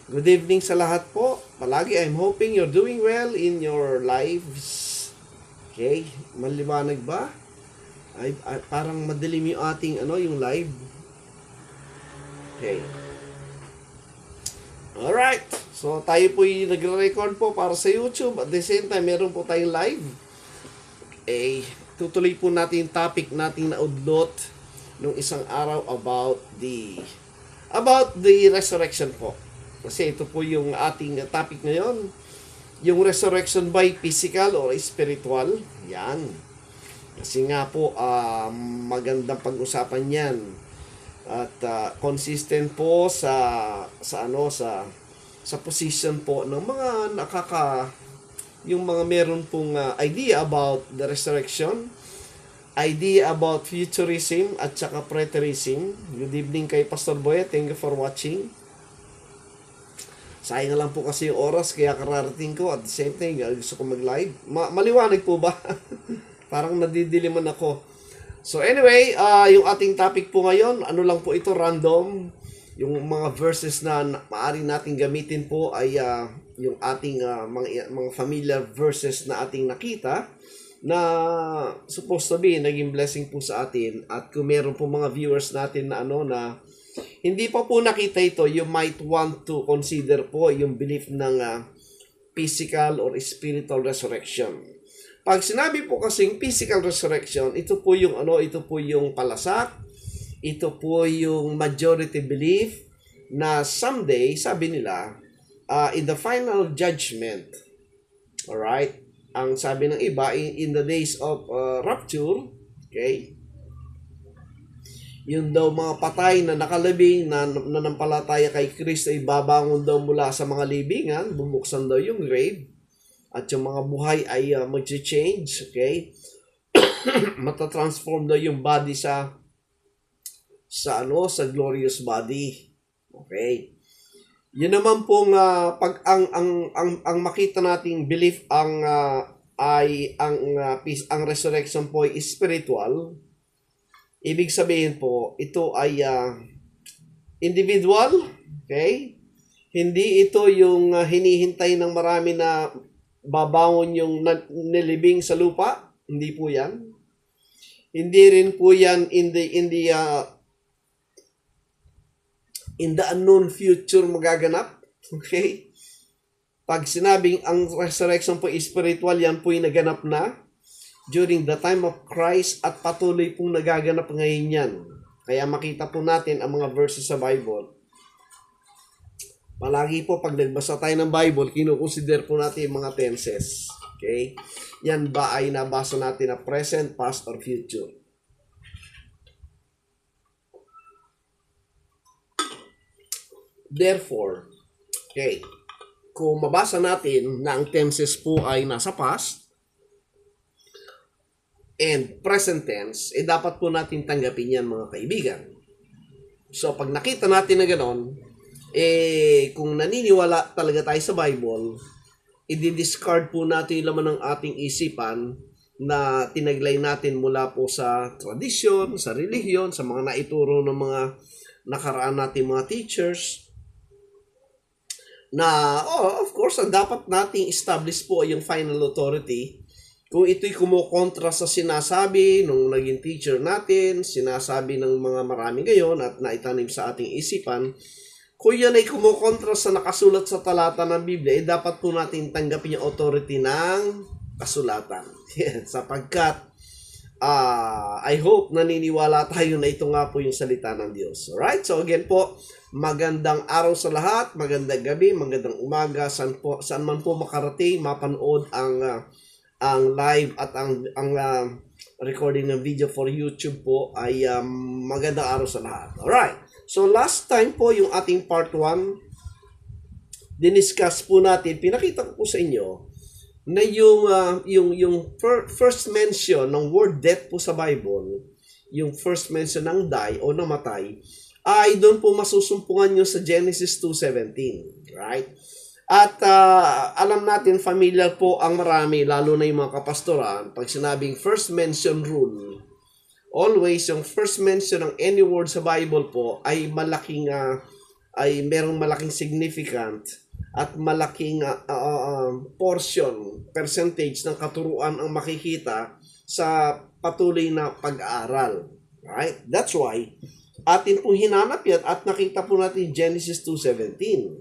Good evening sa lahat po. Palagi I'm hoping you're doing well in your lives. Okay? Maliwanag ba? Ay, parang madilim yung ating yung live. Okay. Alright. So tayo po yung nagre-record po para sa YouTube. At the same time, meron po tayong live. Okay. Tutuloy po natin yung topic nating naudlot nung isang araw about the resurrection po. Kasi ito po yung ating topic ngayon. Yung resurrection by physical or spiritual. Yan. Kasi nga po, magandang pag-usapan yan. At consistent po sa position po ng mga yung mga meron pong idea about the resurrection, idea about futurism at saka preterism. Good evening kay Pastor Boy. Thank you for watching. Sayang lang po kasi yung oras, kaya kararating ko at the same time, gusto ko mag-live. Maliwanag po ba? Parang nadidiliman ako. So anyway, yung ating topic po ngayon, ano lang po ito, random. Yung mga verses na maaari nating gamitin po ay yung ating mga familiar verses na ating nakita na supposed to be naging blessing po sa atin. At kung meron po mga viewers natin na na hindi pa po nakita ito, you might want to consider po yung belief ng physical or spiritual resurrection. Pag sinabi po kasing physical resurrection, ito po yung palasak, ito po yung majority belief na someday, sabi nila, in the final judgment, alright, ang sabi ng iba, in the days of rapture, okay, yung daw mga patay na nakalibing na nanampalataya kay Kristo ay babangon daw mula sa mga libingan, bubuksan daw yung grave, at yung mga buhay ay mag-change, okay? Matatransform daw yung body sa glorious body. Okay? Yun naman pong pag ang makita nating belief ang resurrection po ay spiritual. Ibig sabihin po, ito ay individual, okay? Hindi ito yung hinihintay ng marami na babangon yung nilibing sa lupa. Hindi po yan. Hindi rin po yan in the unknown future magaganap. Okay? Pag sinabing ang resurrection po is spiritual, yan po yung naganap na during the time of Christ at patuloy pong nagaganap ngayon yan. Kaya makita po natin ang mga verses sa Bible. Palagi po pag nagbasa tayo ng Bible, kinukonsider po natin yung mga tenses. Okay? Yan ba ay nabasa natin na present, past, or future? Therefore, okay, kung mabasa natin na ang tenses po ay nasa past, and present tense, dapat po natin tanggapin yan mga kaibigan. So, pag nakita natin na gano'n, kung naniniwala talaga tayo sa Bible, i-discard po natin yung laman ng ating isipan na tinaglay natin mula po sa tradisyon, sa relihiyon, sa mga naituro ng mga nakaraan natin mga teachers, na, of course, ang dapat nating establish po yung final authority. Kung ito'y kumukontra sa sinasabi nung naging teacher natin, sinasabi ng mga marami ngayon at naitanim sa ating isipan, kung yan ay kumukontra sa nakasulat sa talata ng Biblia, dapat po natin tanggapin yung authority ng kasulatan. Sapagkat, I hope naniniwala tayo na ito nga po yung salita ng Diyos. Alright? So again po, magandang araw sa lahat, magandang gabi, magandang umaga, saan man po makarating, mapanood ang live at ang recording ng video for YouTube po ay magandang araw sa lahat. Alright. So last time po yung ating part 1, diniscuss po natin, pinakita ko po sa inyo na yung first mention ng word death po sa Bible, yung first mention ng die o namatay, ay doon po masusumpungan nyo sa Genesis 2:17. Right? At alam natin, familiar po ang marami, lalo na yung mga kapastoran, pag sinabing first mention rule, always yung first mention ng any word sa Bible po ay malaking ay merong malaking significant at malaking percentage ng katuruan ang makikita sa patuloy na pag-aaral. Right? That's why atin pong hinanap yan at nakita po natin Genesis 2:17.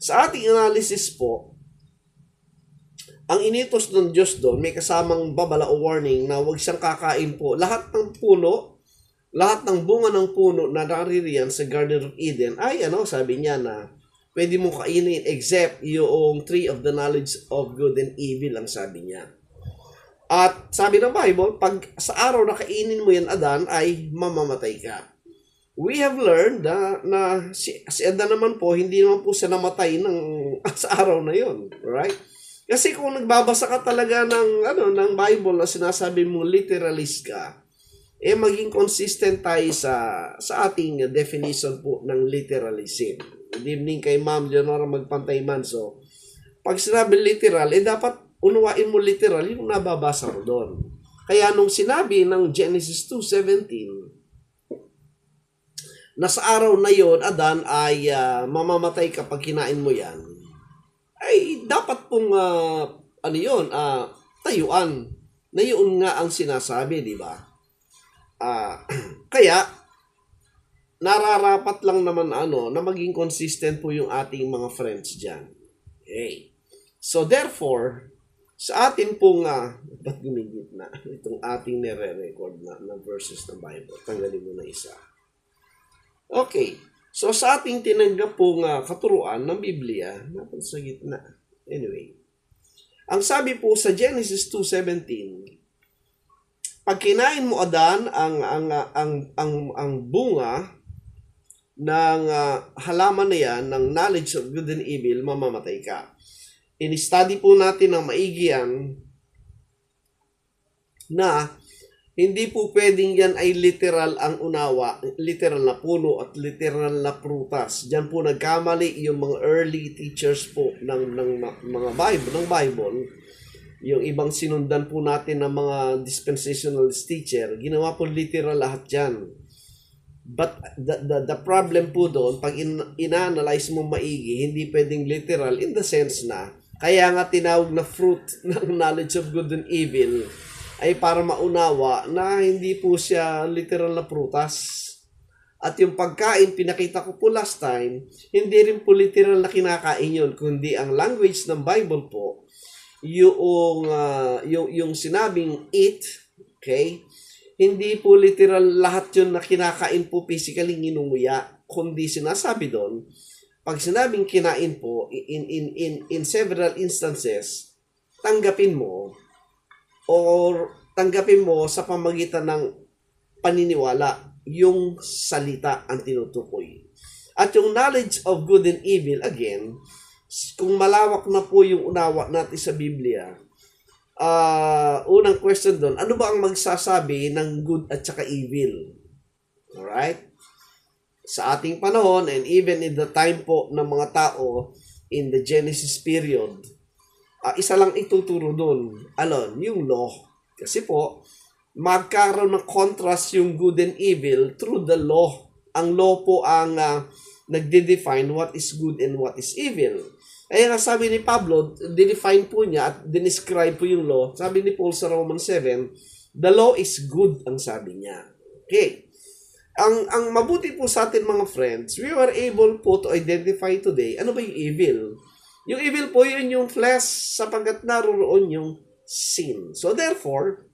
Sa ating analysis po, ang initos ng Diyos doon, may kasamang babala o warning na huwag siyang kakain po. Lahat ng puno, lahat ng bunga ng puno na naririyan sa Garden of Eden ay sabi niya na pwede mo kainin except yung tree of the knowledge of good and evil ang sabi niya. At sabi ng Bible, pag sa araw na kainin mo yan, Adan, ay mamamatay ka. We have learned na si Adan naman po, hindi naman po siya namatay sa araw na yon, right? Kasi kung nagbabasa ka talaga ng Bible na sinasabi mo literalist ka, maging consistent tayo sa ating definition po ng literalism. Good evening kay Ma'am Leonora Magpantay Manso. Pag sinabi literal, dapat unawain mo literal yung nababasa mo doon. Kaya nung sinabi ng Genesis 2:17, na sa araw na yon, Adan, ay mamamatay kapag kinain mo yan, ay dapat pong tayuan. Na yun nga ang sinasabi, di ba? Kaya, nararapat lang naman na maging consistent po yung ating mga friends dyan. Okay. So, therefore, sa atin pong, ba't gumigit na itong ating nire-record na verses ng Bible? Tanggalin mo na isa. Okay. So, sa ating tinanggap pong katuruan ng Biblia, natin sa gitna. Anyway, ang sabi po sa Genesis 2:17, pag kinain mo, Adan, ang bunga ng halaman na yan, ng knowledge of good and evil, mamamatay ka. In-study po natin ng maigi yan na hindi po pwedeng yan ay literal ang unawa, literal na puno at literal na prutas. Diyan po nagkamali yung mga early teachers po ng mga Bible. Yung ibang sinundan po natin ng mga dispensationalist teacher, ginawa po literal lahat yan. But the problem po doon, pag ina-analyze mo maigi, hindi pwedeng literal in the sense na, kaya nga tinawag na fruit ng knowledge of good and evil, ay para maunawa na hindi po siya literal na prutas. At yung pagkain, pinakita ko po last time, hindi rin po literal na kinakain yun, kundi ang language ng Bible po, yung sinabing eat, okay? Hindi po literal lahat yun na kinakain po physically nginunguya, kundi sinasabi doon, pag sinabing kinain po, in several instances, tanggapin mo sa pamagitan ng paniniwala, yung salita ang tinutukoy. At yung knowledge of good and evil, again, kung malawak na po yung unawa natin sa Biblia, unang question doon, ano ba ang magsasabi ng good at saka evil? Alright? Sa ating panahon, and even in the time po ng mga tao in the Genesis period, isa lang ituturo doon. Yung law. Kasi po, magkaroon ng contrast yung good and evil through the law. Ang law po ang nagde-define what is good and what is evil. Kaya nga sabi ni Pablo, dinefine po niya at dinescribe po yung law. Sabi ni Paul sa Romans 7, the law is good ang sabi niya. Okay. Ang mabuti po sa atin mga friends, we were able po to identify today, ano ba yung evil? Yung evil po yun yung flesh sapagkat naroon yung sin. So therefore,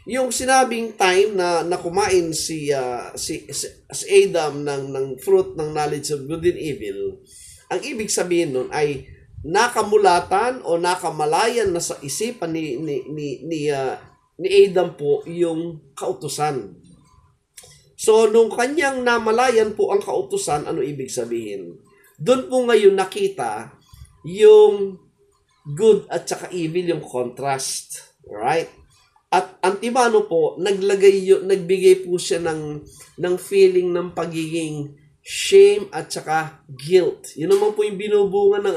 yung sinabing time na kumain si Adam ng fruit ng knowledge of good and evil, ang ibig sabihin nun ay nakamulatan o nakamalayan na sa isipan ni Adam po yung kautusan. So, nung kanyang namalayan po ang kautusan, ano ibig sabihin? Doon po ngayon nakita yung good at saka evil, yung contrast. Right? At antimano po, nagbigay po siya ng feeling ng pagiging shame at saka guilt. Yun naman po yung binubungan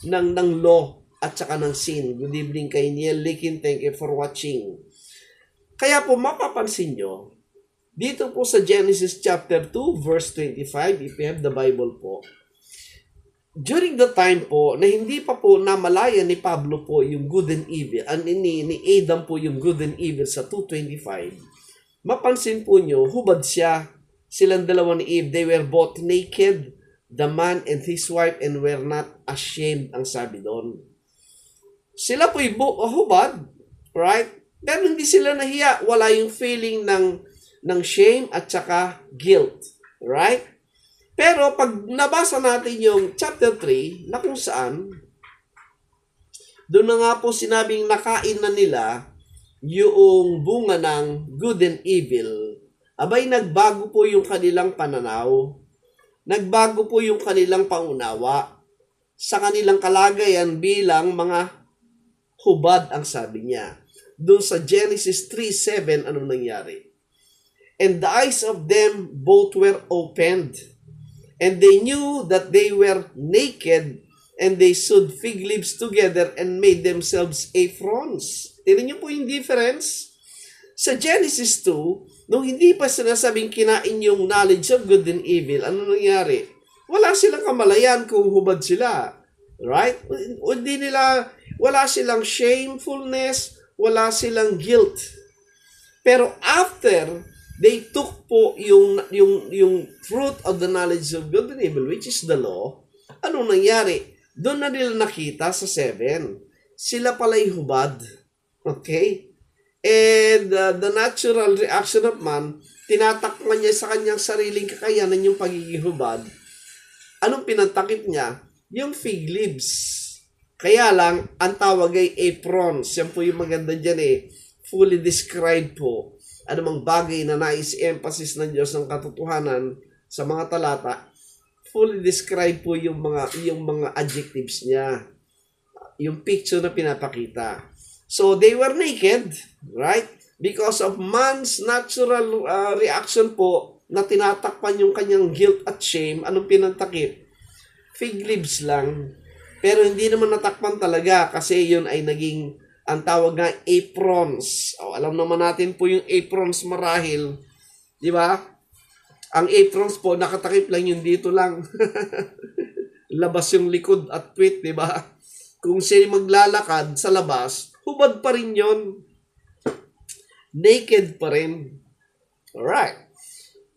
ng law at saka ng sin. Good evening kay Neil Likin. Thank you for watching. Kaya po mapapansin nyo, Dito po sa Genesis chapter 2, verse 25, if you have the Bible po, during the time po na hindi pa po namalayan ni Pablo po yung good and evil, ni Adam po yung good and evil sa 2:25, mapansin po nyo, hubad siya. Silang dalawa ni Eve, they were both naked, the man and his wife, and were not ashamed, ang sabi doon. Sila po'y hubad, right? Pero hindi sila nahiya. Wala yung feeling ng shame at saka guilt, right? Pero pag nabasa natin yung chapter 3, na kung saan, doon na nga po sinabing nakain na nila yung bunga ng good and evil, abay nagbago po yung kanilang pananaw. Nagbago po yung kanilang pangunawa sa kanilang kalagayan bilang mga hubad, ang sabi niya. Doon sa Genesis 3:7, anong nangyari? And the eyes of them both were opened, and they knew that they were naked, and they sewed fig leaves together and made themselves aprons. Tignan niyo po yung difference. Sa Genesis 2, nung hindi pa sinasabing kinain yung knowledge of good and evil, ano nangyari? Wala silang kamalayan kung hubad sila. Right? Wala silang shamefulness, wala silang guilt. Pero after they took po yung fruit of the knowledge of good and evil, which is the law, ano nangyari? Doon na nila nakita sa 7. Sila pala'y hubad. Okay? And the natural reaction of man, tinatakpan niya sa kanyang sariling kakayanan yung pagiging hubad. Anong pinantakip niya? Yung fig leaves. Kaya lang, ang tawag ay aprons. Yan po yung maganda dyan fully described po. Anumang bagay na nais-emphasis ng Diyos ng katotohanan sa mga talata, fully describe po yung mga adjectives niya. Yung picture na pinapakita. So, they were naked, right? Because of man's natural reaction po na tinatakpan yung kanyang guilt at shame. Anong pinantakip? Fig leaves lang. Pero hindi naman natakpan talaga kasi yun ay naging, ang tawag nga, aprons. Alam naman natin po yung aprons marahil. Di ba? Ang aprons po, nakatakip lang yung dito lang. Labas yung likod at puwit, di ba? Kung siya maglalakad sa labas, hubad pa rin yun. Naked pa rin. Alright.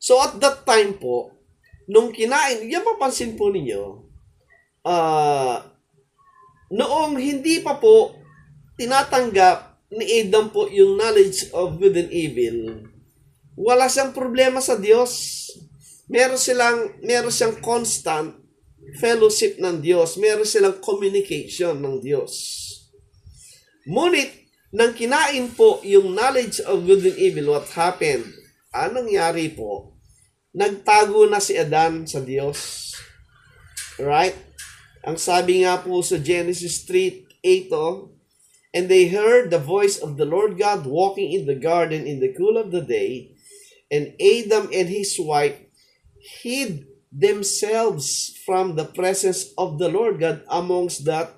So at that time po, nung kinain, yan mapansin po ninyo, noong hindi pa po tinatanggap ni Adam po yung knowledge of good and evil, wala siyang problema sa Diyos. Meron siyang constant fellowship ng Diyos. Meron silang communication ng Diyos. Ngunit, nang kinain po yung knowledge of good and evil, what happened? Anong nangyari po? Nagtago na si Adan sa Diyos. Right? Ang sabi nga po sa Genesis 3:8, and they heard the voice of the Lord God walking in the garden in the cool of the day, and Adam and his wife hid themselves from the presence of the Lord God amongst the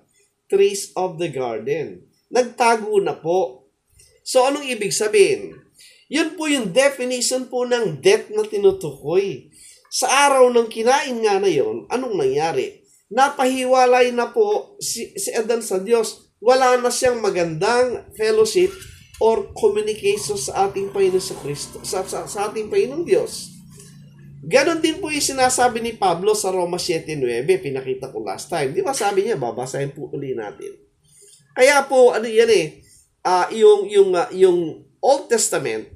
trees of the garden. Nagtago na po. So, anong ibig sabihin? Yun po yung definition po ng death na tinutukoy. Sa araw ng kinain nga na yun, anong nangyari? Napahiwalay na po si Adan sa Diyos. Wala na siyang magandang fellowship or communication sa ating Panginoon sa Kristo, sa ating Panginoong Diyos. Ganon din po yung sinasabi ni Pablo sa Roma 7:9, pinakita ko last time. Di ba sabi niya, babasahin po uli natin. Kaya po, ano yan yung Old Testament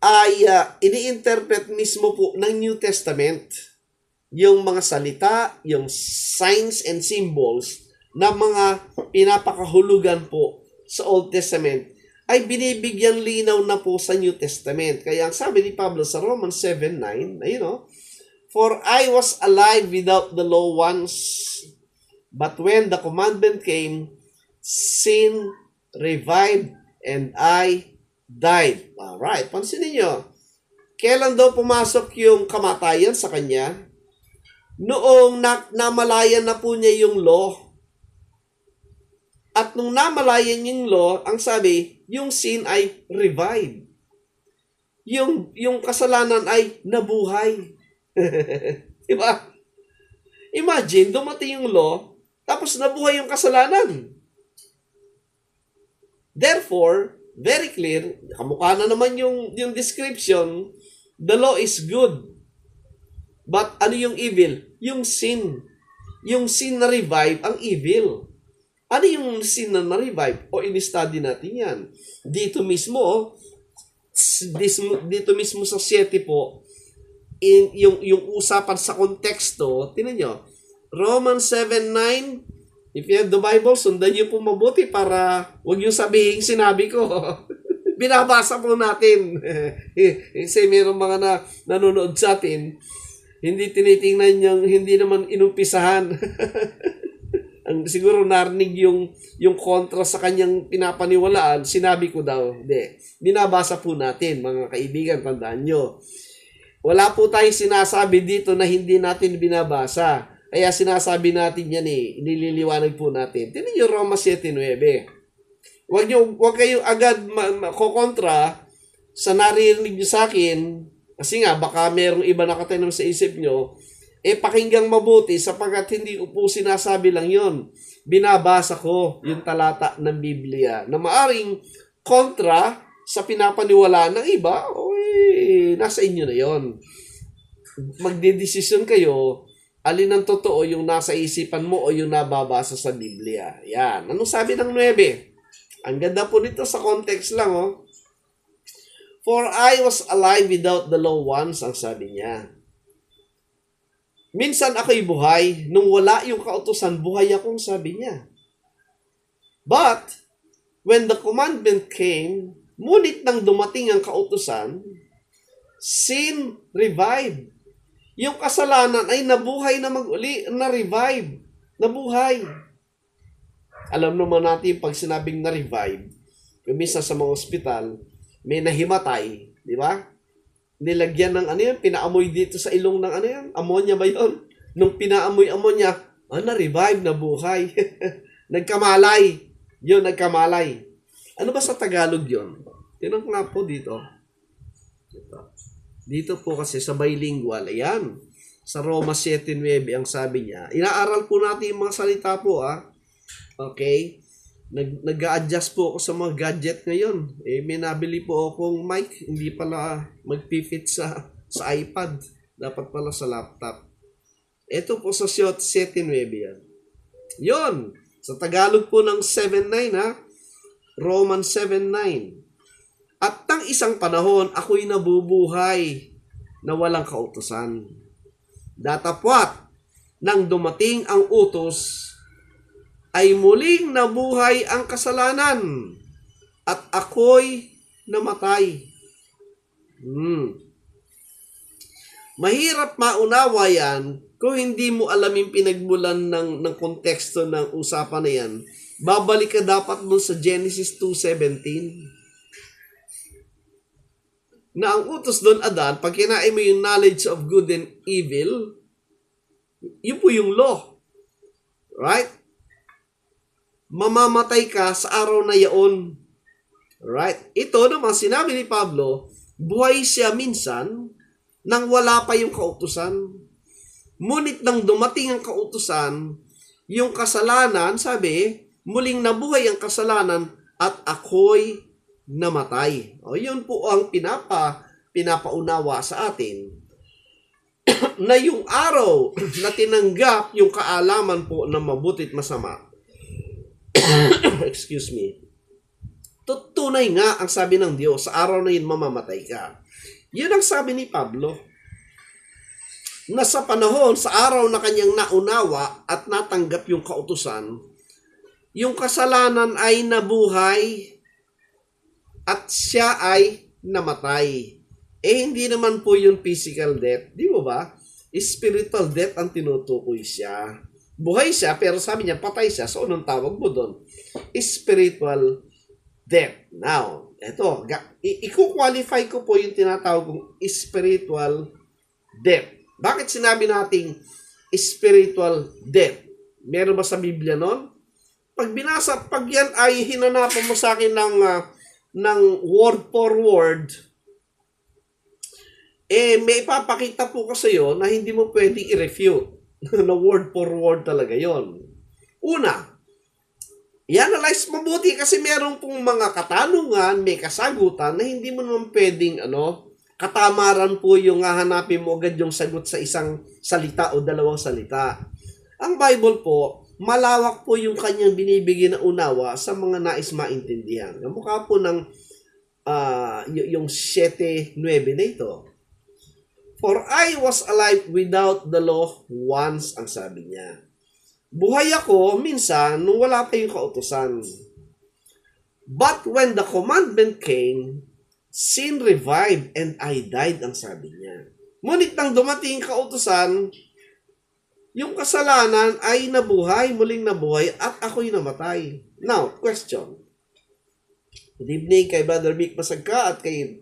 ay ini-interpret mismo po ng New Testament yung mga salita, yung signs and symbols na mga pinapakahulugan po sa Old Testament ay binibigyan linaw na po sa New Testament. Kaya ang sabi ni Pablo sa Romans 7:9, for I was alive without the law once, but when the commandment came, sin revived and I died. Alright, pansinin nyo. Kailan daw pumasok yung kamatayan sa kanya? Noong namalayan na po niya yung law. At nung namalayan yung law, ang sabi, yung sin ay revived. yung kasalanan ay nabuhay. Diba? Imagine, dumating yung law, tapos nabuhay yung kasalanan. Therefore, very clear, kamukha na naman yung description, the law is good. But ano yung evil? Yung sin. Yung sin na revive ang evil. Ano yung sin na na-revive? O in-study natin yan. Dito mismo sa 7 po, yung usapan sa konteksto, tinan nyo, Romans 7:9, if you have the Bible, sundan nyo po mabuti para huwag yung sabihin sinabi ko. Binabasa po natin. Kasi mayroong mga nanonood sa atin, hindi tinitingnan yung hindi naman inumpisahan. Siguro narinig yung kontra sa kanyang pinapaniwalaan, sinabi ko daw. Hindi. Binabasa po natin, mga kaibigan, tandaan nyo. Wala po tayong sinasabi dito na hindi natin binabasa. Kaya sinasabi natin yan nililiwanag po natin. Tingnan nyo Roma 7:9. Huwag kayong agad makokontra sa narinig nyo sa akin, kasi nga, baka merong iba nakatanim sa isip nyo, pakinggang mabuti sapagkat hindi ko po sinasabi lang yon. Binabasa ko yung talata ng Biblia na maaring kontra sa pinapaniwalaan ng iba, nasa inyo na yon. Magdedesisyon kayo, alin ang totoo, yung nasa isipan mo o yung nababasa sa Biblia. Yan. Anong sabi ng 9? Ang ganda po dito sa context lang, For I was alive without the law once, ang sabi niya. Minsan ako'y buhay, nung wala yung kautusan, buhay akong, sabi niya. But, when the commandment came, ngunit nang dumating ang kautusan, sin revived. Yung kasalanan ay nabuhay na mag-uli, na-revive, nabuhay. Alam naman natin, pag sinabing na-revive, kumisa sa mga ospital, may nahimatay, di ba? Nilagyan ng pinaamoy dito sa ilong ng ammonia ba yun? Nung pinaamoy ammonia, na-revive, nabuhay. Nagkamalay. Yun, nagkamalay. Ano ba sa Tagalog yun? Tinanong nga po dito. Dito po kasi sa bilingual, ayan. Sa Roma 7:9 ang sabi niya. Inaaral po natin yung mga salita po, Okay? Nag-a-adjust po ako sa mga gadget ngayon. May nabili po akong mic, hindi pala mag-fit sa iPad. Dapat pala sa laptop. Ito po sa 7:9 yan. Yun! Sa Tagalog po ng 7:9 Romans 7:9. At tang isang panahon, ako'y nabubuhay na walang kautusan. Datapwat, nang dumating ang utos, ay muling nabuhay ang kasalanan at ako'y namatay. Mahirap maunawa yan kung hindi mo alam yung pinagmulan ng konteksto ng usapan na yan. Babalik ka dapat dun sa Genesis 2:17. Na ang utos doon, Adan, pag kinain mo yung knowledge of good and evil, yun po yung law. Right? Mamamatay ka sa araw na yaon. Right? Ito naman, sinabi ni Pablo, buhay siya minsan nang wala pa yung kautusan. Ngunit nang dumating ang kautusan, yung kasalanan, sabi, muling nabuhay ang kasalanan at ako'y namatay. Yun po ang pinapaunawa sa atin na yung araw na tinanggap yung kaalaman po ng mabuti at masama. Excuse me. Tunay nga ang sabi ng Diyos, sa araw na yun mamamatay ka. Yun ang sabi ni Pablo. Na sa panahon, sa araw na kanyang naunawa at natanggap yung kautusan, yung kasalanan ay nabuhay at siya ay namatay. Hindi naman po yung physical death. Di mo ba? Spiritual death ang tinutukoy siya. Buhay siya, pero sabi niya, patay siya. So, anong tawag mo doon? Spiritual death. Now, eto, i-qualify ko po yung tinatawag kong spiritual death. Bakit sinabi nating spiritual death? Meron ba sa Biblia nun? Pag yan ay hinanapan mo sa akin ng word for word, may ipapakita po ko sa iyo na hindi mo pwedeng i-refute. Na word for word talaga yon. Una, i-analyze mabuti kasi meron pong mga katanungan, may kasagutan na hindi mo naman pwedeng katamaran po yung hahanapin mo agad yung sagot sa isang salita o dalawang salita. Ang Bible po, malawak po yung kanyang binibigyan na unawa sa mga nais maintindihan. Kamukha po ng yung 7:9 na ito. For I was alive without the law once, ang sabi niya. Buhay ako minsan nung wala pa yung kautusan. But when the commandment came, sin revived and I died, ang sabi niya. Ngunit nang dumating kautusan, yung kasalanan ay nabuhay, muling nabuhay, at ako'y namatay. Now, question. Good evening kay Brother Vic Masagka at kay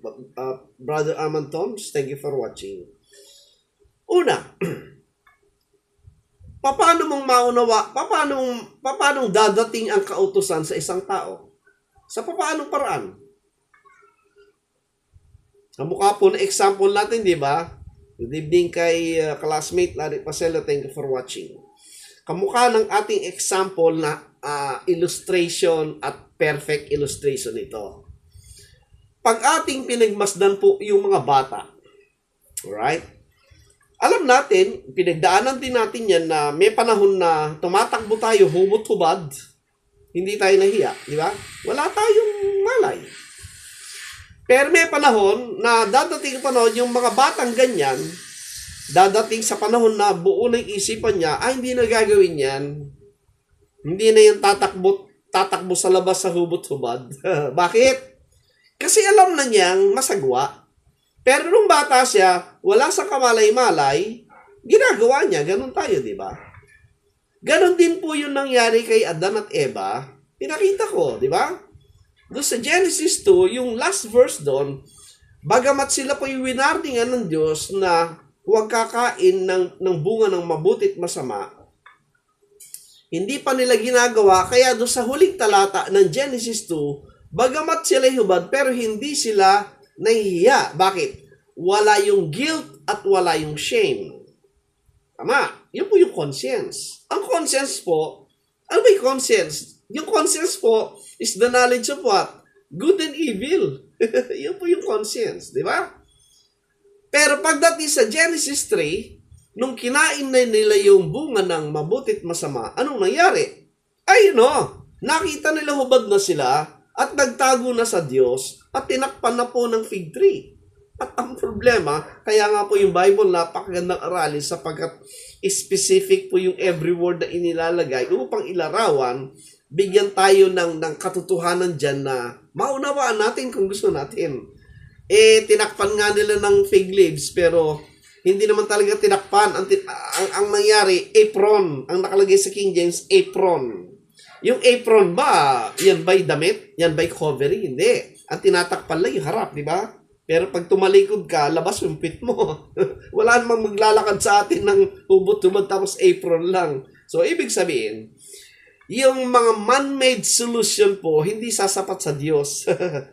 Brother Aman Toms. Thank you for watching. Una, paano mong maunawa, paano dadating ang kautusan sa isang tao? Sa paanong paraan? Kamukha po na example natin, di ba? Good evening kay classmate Larry Paselo. Thank you for watching. Kamukha ng ating example na illustration at perfect illustration ito. Pag ating pinagmasdan po yung mga bata, alright? Alam natin, pinagdaanan din natin yan na may panahon na tumatakbo tayo, humot-hubad, hindi tayo nahiya, di ba? Wala tayong malay. Pero may panahon na dadating panahon yung mga batang ganyan, dadating sa panahon na buo ng isipan niya, hindi na gagawin yan. Hindi na yung tatakbo sa labas sa hubot-hubad. Bakit? Kasi alam na niyang masagwa. Pero nung bata siya, wala sa kamalay-malay, ginagawa niya. Ganon tayo, di ba? Ganon din po yung nangyari kay Adan at Eva. Pinakita ko, di ba? Doon sa Genesis 2, yung last verse doon, bagamat sila po yung winardingan ng Diyos na huwag kakain ng bunga ng mabuti at masama, hindi pa nila ginagawa. Kaya doon sa huling talata ng Genesis 2, bagamat sila hubad, pero hindi sila nahihiya. Bakit? Wala yung guilt at wala yung shame. Tama. Yun po yung conscience. Ang conscience po, ano ba yung conscience? Yung conscience po is the knowledge of what? Good and evil. Yun po yung conscience. Di ba? Pero pagdating sa Genesis 3, nung kinain na nila yung bunga ng mabutit masama, anong nangyari? Ay, nakita nila hubad na sila at nagtago na sa Diyos at tinakpan na po ng fig tree. At ang problema, kaya nga po yung Bible napakagandang aralin sapagkat specific po yung every word na inilalagay upang ilarawan, bigyan tayo ng katotohanan dyan na maunawaan natin kung gusto natin. Tinakpan nga nila ng fig leaves pero hindi naman talaga tinakpan. Ang nangyari, apron. Ang nakalagay sa King James, apron. Yung apron ba, yan ba'y damit? Yan ba'y covering? Hindi. Ang tinatakpan lang yung harap, di ba? Pero pag tumalikod ka, labas yung pit mo. Wala namang maglalakad sa atin ng hubot-hubad tapos apron lang. So, ibig sabihin, yung mga man-made solution po, hindi sasapat sa Diyos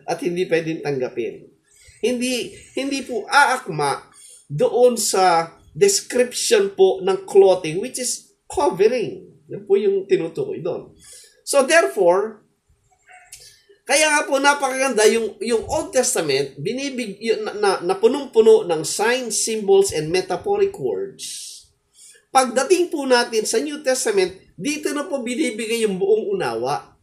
at hindi pwedeng tanggapin. Hindi po aakma doon sa description po ng clothing, which is covering. Yan po yung tinutukoy doon. So therefore, kaya nga po napakaganda yung Old Testament, na punong-puno ng signs, symbols, and metaphoric words. Pagdating po natin sa New Testament, dito na po binibigay yung buong unawa.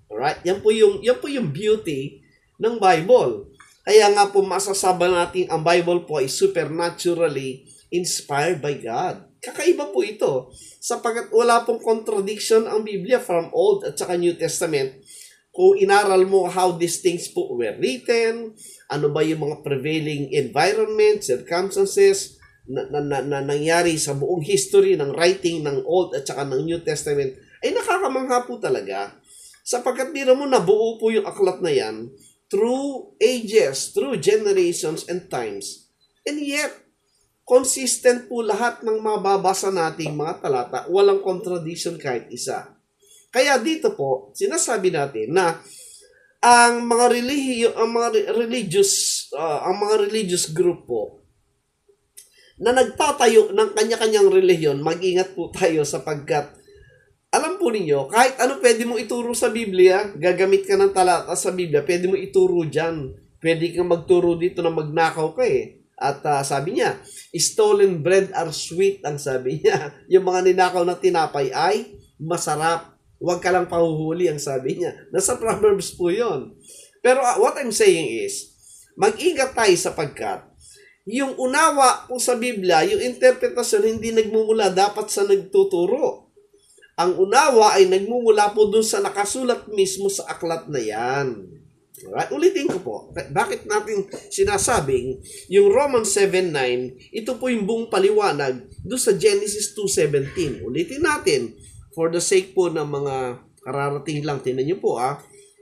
Alright? Yan po yung beauty ng Bible. Kaya nga po masasabi natin ang Bible po ay supernaturally inspired by God. Kakaiba po ito. Sapagkat wala pong contradiction ang Biblia from Old at saka New Testament. Kung inaral mo how these things po were written, ano ba yung mga prevailing environment, circumstances na nangyari sa buong history ng writing ng Old at saka ng New Testament, ay nakakamangha po talaga. Sapagkat biro mo nabuo po yung aklat na yan through ages, through generations and times. And yet, consistent po lahat ng mababasa nating mga talata, walang contradiction kahit isa. Kaya dito po, sinasabi natin na ang mga religious group po na nagtatayo ng kanya-kanyang relihiyon, mag-ingat po tayo sapagkat alam po ninyo, kahit ano pwede mong ituro sa Biblia, gagamit ka ng talata sa Biblia, pwede mong ituro dyan. Pwede kang magturo dito na magnakaw ka eh. At sabi niya, stolen bread are sweet, ang sabi niya. Yung mga ninakaw na tinapay ay masarap. Huwag ka lang pahuhuli, ang sabi niya. Nasa Proverbs po yon. Pero what I'm saying is, mag-ingat tayo sapagkat yung unawa po sa Biblia, yung interpretasyon, hindi nagmumula dapat sa nagtuturo. Ang unawa ay nagmumula po dun sa nakasulat mismo sa aklat na yan. Alright? Ulitin ko po. Bakit natin sinasabing yung Romans 7:9, ito po yung buong paliwanag dun sa Genesis 2:17. Ulitin natin. For the sake po ng mga kararating lang, tingnan nyo po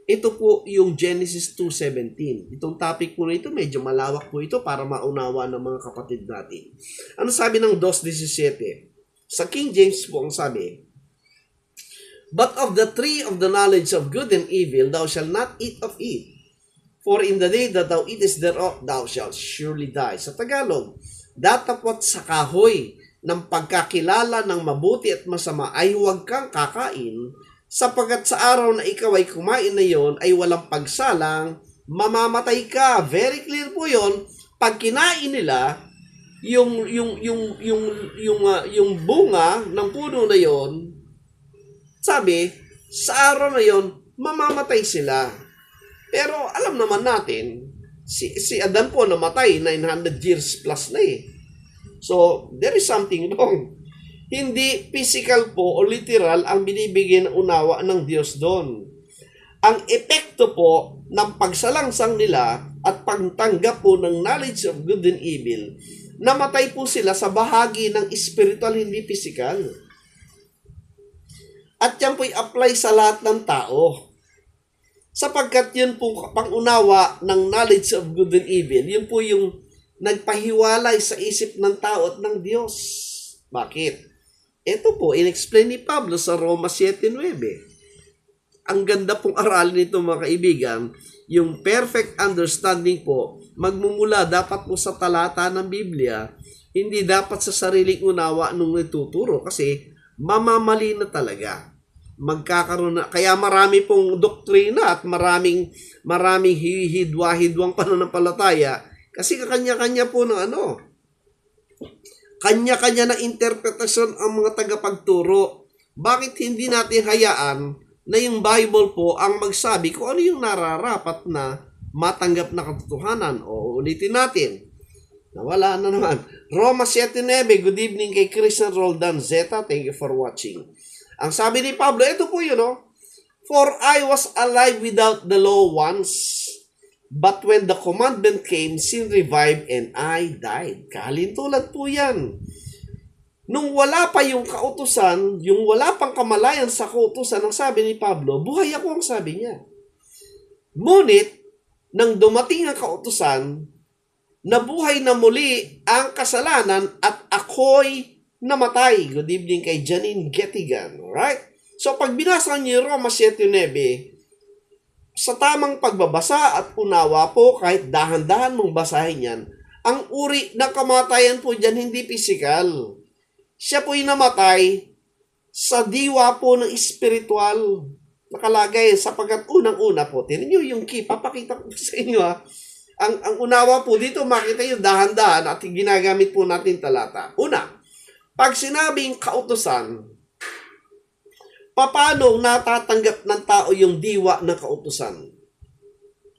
ito po yung Genesis 2:17. Itong topic po na ito, medyo malawak po ito para maunawa ng mga kapatid natin. Ano sabi ng 2:17? Sa King James po ang sabi, but of the tree of the knowledge of good and evil, thou shalt not eat of it. For in the day that thou eatest thereof, thou shalt surely die. Sa Tagalog, datapot sa kahoy ng pagkakilala ng mabuti at masama ay huwag kang kakain, sapagkat sa araw na ikaw ay kumain na yon ay walang pagsalang, mamamatay ka. Very clear po yon. Pag kinain nila, yung bunga ng puno na yon, sabi, sa araw na yon, mamamatay sila. Pero alam naman natin, si Adan po namatay, 900 years plus na eh. So, there is something wrong. Hindi physical po o literal ang binibigyan ng unawa ng Diyos doon. Ang epekto po ng pagsalangsang nila at pagtanggap po ng knowledge of good and evil, namatay po sila sa bahagi ng spiritual, hindi physical. At yan po'y apply sa lahat ng tao. Sapagkat yun po pangunawa ng knowledge of good and evil, yun po yung nagpahiwalay sa isip ng tao at ng Diyos. Bakit? Ito po, in-explain ni Pablo sa Roma 7:9. Ang ganda pong aralin nito mga kaibigan, yung perfect understanding po, magmumula dapat po sa talata ng Biblia, hindi dapat sa sariling unawa nung nagtuturo kasi mamamali na talaga. Magkakaroon na, kaya marami pong doktrina at maraming hihidwa-hidwang pananampalataya kasi kanya-kanya po ng kanya-kanya na interpretasyon ang mga tagapagturo. Bakit hindi natin hayaan na yung Bible po ang magsabi kung ano yung nararapat na matanggap na katotohanan? O ulitin natin. Nawala na naman. Roma 7:9. Good evening kay Christian Roldan Zeta. Thank you for watching. Ang sabi ni Pablo, ito po yun, for I was alive without the law once, but when the commandment came, sin revived and I died. Kalintulad po yan. Nung wala pa yung kautusan, yung wala pang kamalayan sa kautusan, ang sabi ni Pablo, buhay ako, ang sabi niya. Ngunit, nang dumating ang kautusan, nabuhay na muli ang kasalanan at ako'y namatay. Good evening kay Janine Gettigan. Alright? So, pag binasa niyo Roma 7:9, sa tamang pagbabasa at unawa po, kahit dahan-dahan mong basahin yan, ang uri ng kamatayan po dyan, hindi physical. Siya po'y namatay sa diwa po ng spiritual. Nakalagay sapagkat unang-una po. Tinan nyo yung key. Papakita ko sa inyo Ang unawa po dito, makita yung dahan-dahan at ginagamit po natin talata. Una, pag sinabing kautusan, paano natatanggap ng tao yung diwa ng kautusan?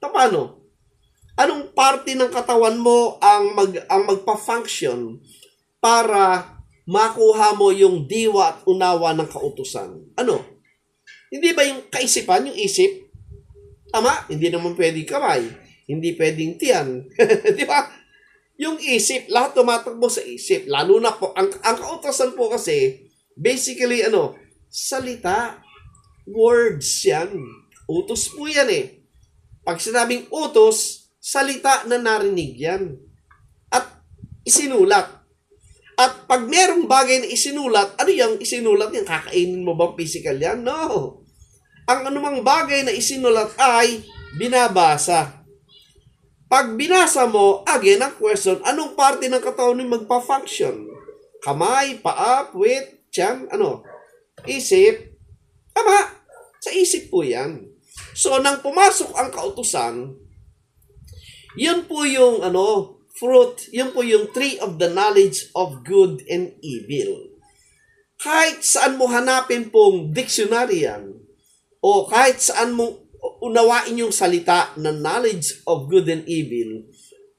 Paano? Anong parte ng katawan mo ang magpa-function para makuha mo yung diwa at unawa ng kautusan? Ano? Hindi ba yung kaisipan, yung isip? Tama? Hindi naman pwedeng kamay. Hindi pwedeng tiyan. Di ba? Yung isip, lahat tumatakbo sa isip. Lalo na po, ang kautosan po kasi, basically, salita. Words yan. Utos po yan eh. Pag sinabing utos, salita na narinig yan. At isinulat. At pag merong bagay na isinulat, ano yung isinulat yan? Kakainin mo bang physical yan? No. Ang anumang bagay na isinulat ay binabasa. Pag binasa mo, again, ang question, anong parte ng katawan yung magpa-function? Kamay, paa, puwet, tiyan, isip? Tama, sa isip po yan. So, nang pumasok ang kautusan, yun po yung, fruit, yun po yung tree of the knowledge of good and evil. Kahit saan mo hanapin pong dictionary yan, o kahit saan mo unawain yung salita ng knowledge of good and evil,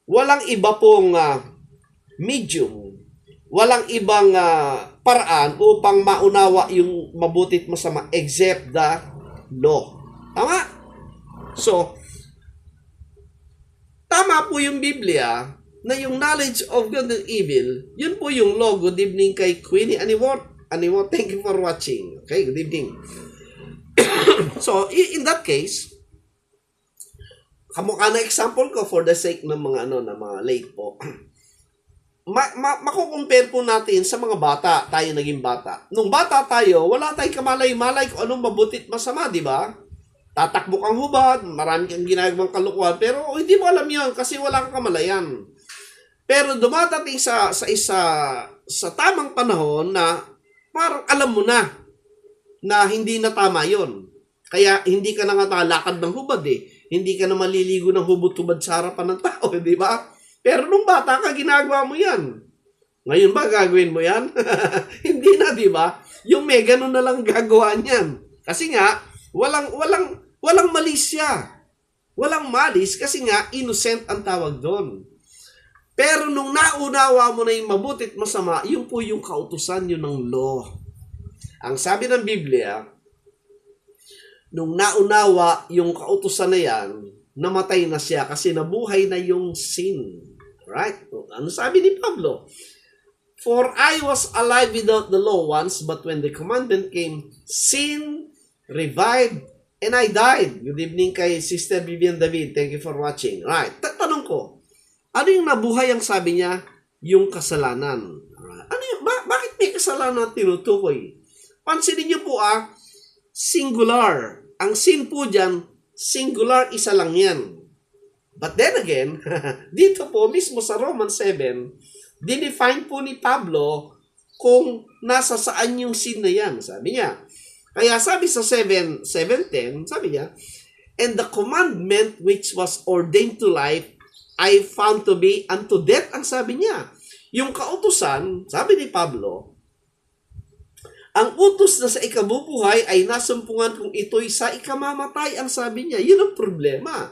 walang iba pong medium, walang ibang paraan upang maunawa yung mabuti at masama except the law. Tama? So, tama po yung Biblia na yung knowledge of good and evil, yun po yung law. Good evening kay Queenie Aniwot. Thank you for watching. Okay, good evening. So, in that case, kamukha na example ko for the sake ng mga mga late po. Makukumpare po natin sa mga bata, tayo naging bata. Nung bata tayo, wala tayong kamalay-malay kung anong mabuti at masama, di ba? Tatakbo kang hubad, marami kang ginagawang kalukuhan, pero hindi mo alam yun kasi wala kang kamalayan. Pero dumadating sa tamang panahon na parang alam mo na hindi na tama yon. Kaya hindi ka na nga talakad ng hubad eh. Hindi ka na maliligo ng hubot-hubad sa harapan ng tao, di ba? Pero nung bata ka, ginagawa mo yan. Ngayon ba gagawin mo yan? Hindi na, di ba? Yung may ganun na lang gagawa niyan. Kasi nga, walang malis siya. Walang malis kasi nga, innocent ang tawag doon. Pero nung naunawa mo na yung mabuti at masama, yun po yung kautusan yun ng law. Ang sabi ng Biblia, nung naunawa yung kautusan na yan, namatay na siya kasi nabuhay na yung sin. Right? Ano sabi ni Pablo? For I was alive without the law once, but when the commandment came, sin revived and I died. Good evening kay Sister Vivian David. Thank you for watching. Right. Tanong ko, ano yung nabuhay ang sabi niya? Yung kasalanan. Ano yung, bakit may kasalanan tinutukoy? Pansinin niyo po singular. Ang sin po dyan, singular, isa lang yan. But then again, dito po mismo sa Romans 7, dinefine po ni Pablo kung nasa saan yung sin na yan. Sabi niya. Kaya sabi sa 7:10, sabi niya, and the commandment which was ordained to life, I found to be unto death, ang sabi niya. Yung kautusan, sabi ni Pablo, ang utos na sa ikabubuhay ay nasumpungan kung ito'y sa ikamamatay, ang sabi niya. Yun ang problema.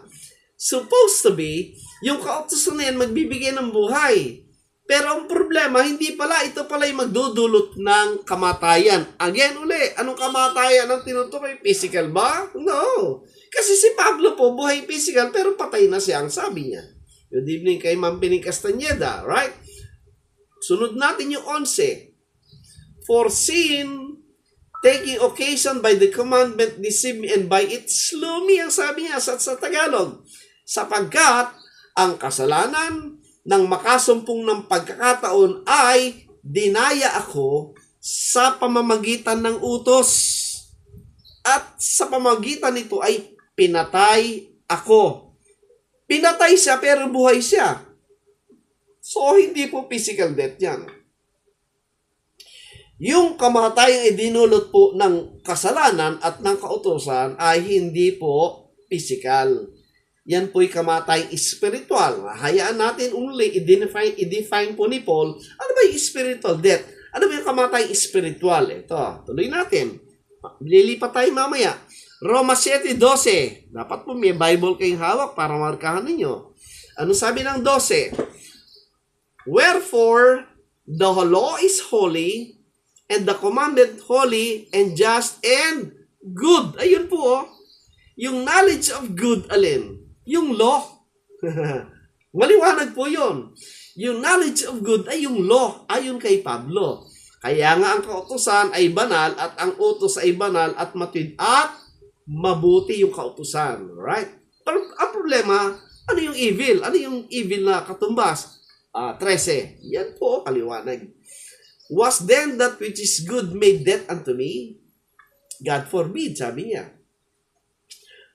Supposed to be, yung kautusan na yan magbibigay ng buhay. Pero ang problema, hindi pala, ito pala yung magdudulot ng kamatayan. Again, anong kamatayan ang tinutukoy? Physical ba? No. Kasi si Pablo po, buhay physical, pero patay na siya, ang sabi niya. Good evening kay Ma'am Pining Castañeda, right? Sunod natin yung 11. For sin, taking occasion by the commandment, deceived me, and by it slew me, ang sabi niya sa Tagalog. Sapagkat ang kasalanan ng makasumpong ng pagkakataon ay dinaya ako sa pamamagitan ng utos. At sa pamamagitan nito ay pinatay ako. Pinatay siya pero buhay siya. So, hindi po physical death yan. Yung kamatayan ay dinulot po ng kasalanan at ng kautusan ay hindi po physical. Yan po'y kamatayang spiritual. Hayaan natin i-define po ni Paul, ano ba yung spiritual death? Ano ba yung kamatayang spiritual? Ito, tuloy natin. Lilipat tayo mamaya. Roma 7:12. Dapat po may Bible kayong hawak para markahan ninyo. Ano sabi ng 12? Wherefore, the law is holy, and the commandment holy, and just, and good. Ayun po, yung knowledge of good, alin? Yung law. Maliwanag po yun. Yung knowledge of good ay yung law, ayon kay Pablo. Kaya nga ang kautusan ay banal, at ang utos ay banal at matwid at mabuti yung kautusan. Right? Pero ang problema, ano yung evil? Ano yung evil na katumbas? 13. Yan po, paliwanag. Was then that which is good made death unto me? God forbid, sabi niya.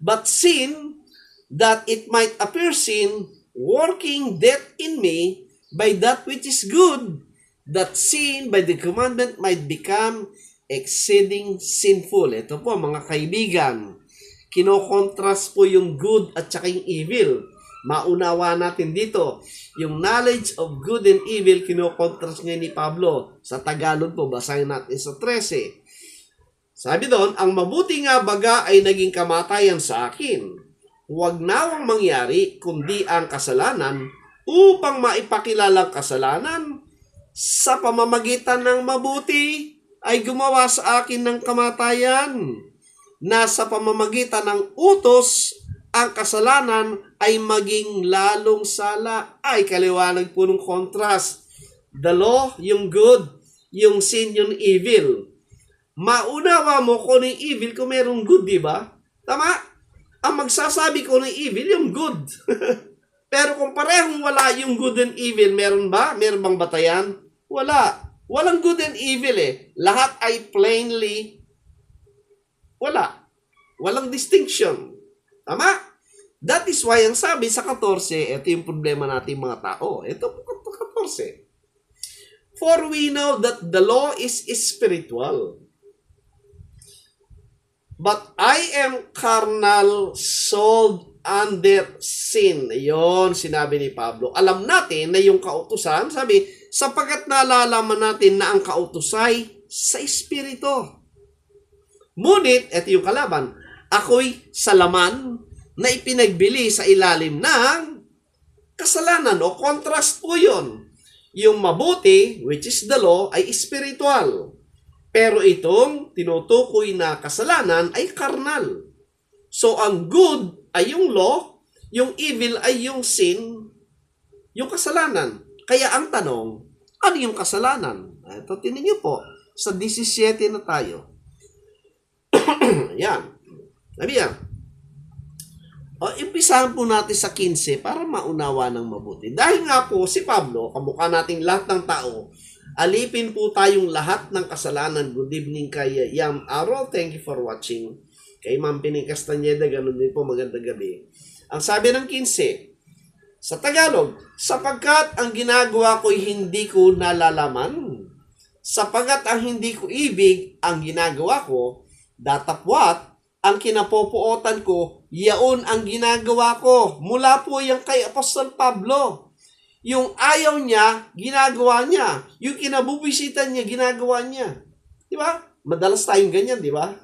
But sin, that it might appear sin, working death in me by that which is good, that sin by the commandment might become exceeding sinful. Ito po mga kaibigan, kinokontrast po yung good at saka yung evil. Maunawa natin dito, yung knowledge of good and evil, kinokontrast ngayon ni Pablo. Sa Tagalog po, basahin natin sa 13. Sabi doon, ang mabuti nga baga ay naging kamatayan sa akin. Huwag nawang mangyari, kundi ang kasalanan, upang maipakilalang kasalanan, sa pamamagitan ng mabuti, ay gumawa sa akin ng kamatayan. Na sa pamamagitan ng utos, ang kasalanan ay maging lalong sala. Ay, kaliwanag po ng contrast. The law, yung good, yung sin, yung evil. Maunawa mo kung ano yung evil kung merong good, di ba? Tama? Ang magsasabi ko ng evil, yung good. Pero kung parehong wala yung good and evil, meron ba? Meron bang batayan? Wala. Walang good and evil eh. Lahat ay plainly wala. Walang distinction. Tama? That is why ang sabi sa 14, ito yung problema natin mga tao. Ito po 14. For we know that the law is spiritual. But I am carnal, sold under sin. Yon sinabi ni Pablo. Alam natin na yung kautusan, sabi, sapagkat nalalaman natin na ang kautusay sa Espiritu. Ngunit, ito yung kalaban, ako'y sa laman na ipinagbili sa ilalim ng kasalanan o contrast po yun. Yung mabuti, which is the law, ay spiritual. Pero itong tinutukoy na kasalanan ay karnal. So, ang good ay yung law, yung evil ay yung sin, yung kasalanan. Kaya ang tanong, ano yung kasalanan? Ito, tinan niyo po, sa 17 na tayo. Yan. Sabi yan. O, impisahan po natin sa 15 para maunawa ng mabuti. Dahil nga po si Pablo, kamukha nating lahat ng tao, alipin po tayong lahat ng kasalanan. Good evening kay Yam Arrow. Thank you for watching. Kay Ma'am Pining Castaneda, ganun din po, magandang gabi. Ang sabi ng 15, sa Tagalog, sapagkat ang ginagawa ko'y hindi ko nalalaman, sapagkat ang hindi ko ibig ang ginagawa ko, datapwat, ang kinapopuotan ko, yaon ang ginagawa ko. Mula po yung kay Apostol Pablo. Yung ayaw niya, ginagawa niya. Yung kinabubisitan niya, ginagawa niya. Di ba? Madalas tayong ganyan, di ba?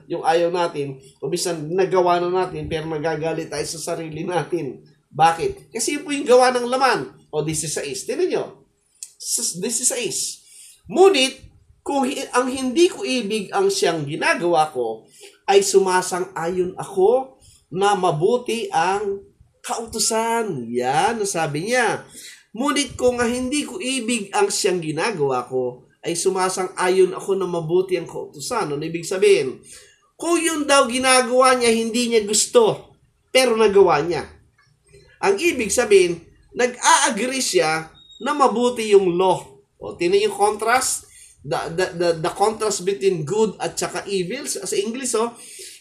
Yung ayaw natin, umisan nagawa na natin, pero magagalit tayo sa sarili natin. Bakit? Kasi yun po yung gawa ng laman. O 16. Tinan nyo. 16. Ngunit, kung ang hindi ko ibig ang siyang ginagawa ko, ay sumasang-ayon ako na mabuti ang kautusan. Yan, sabi niya. Ngunit kung hindi ko ibig ang siyang ginagawa ko, ay sumasang-ayon ako na mabuti ang kautusan. Ano ibig sabihin? Kung yun daw ginagawa niya, hindi niya gusto, pero nagawa niya. Ang ibig sabihin, nag-a-agree siya na mabuti yung law. O, tinan yung contrast? The contrast between good at saka evil. Sa English,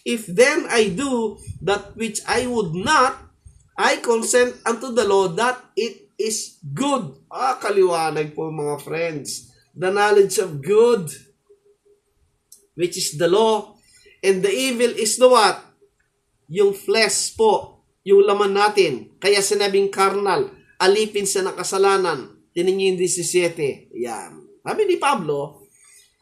if then I do that which I would not, I consent unto the law that it is good. Kaliwanag po mga friends. The knowledge of good, which is the law, and the evil is the what? Yung flesh po, yung laman natin. Kaya sinabing carnal, alipin sa nakasalanan. Tinan niyo yung 17. Yan. Sabi ni Pablo,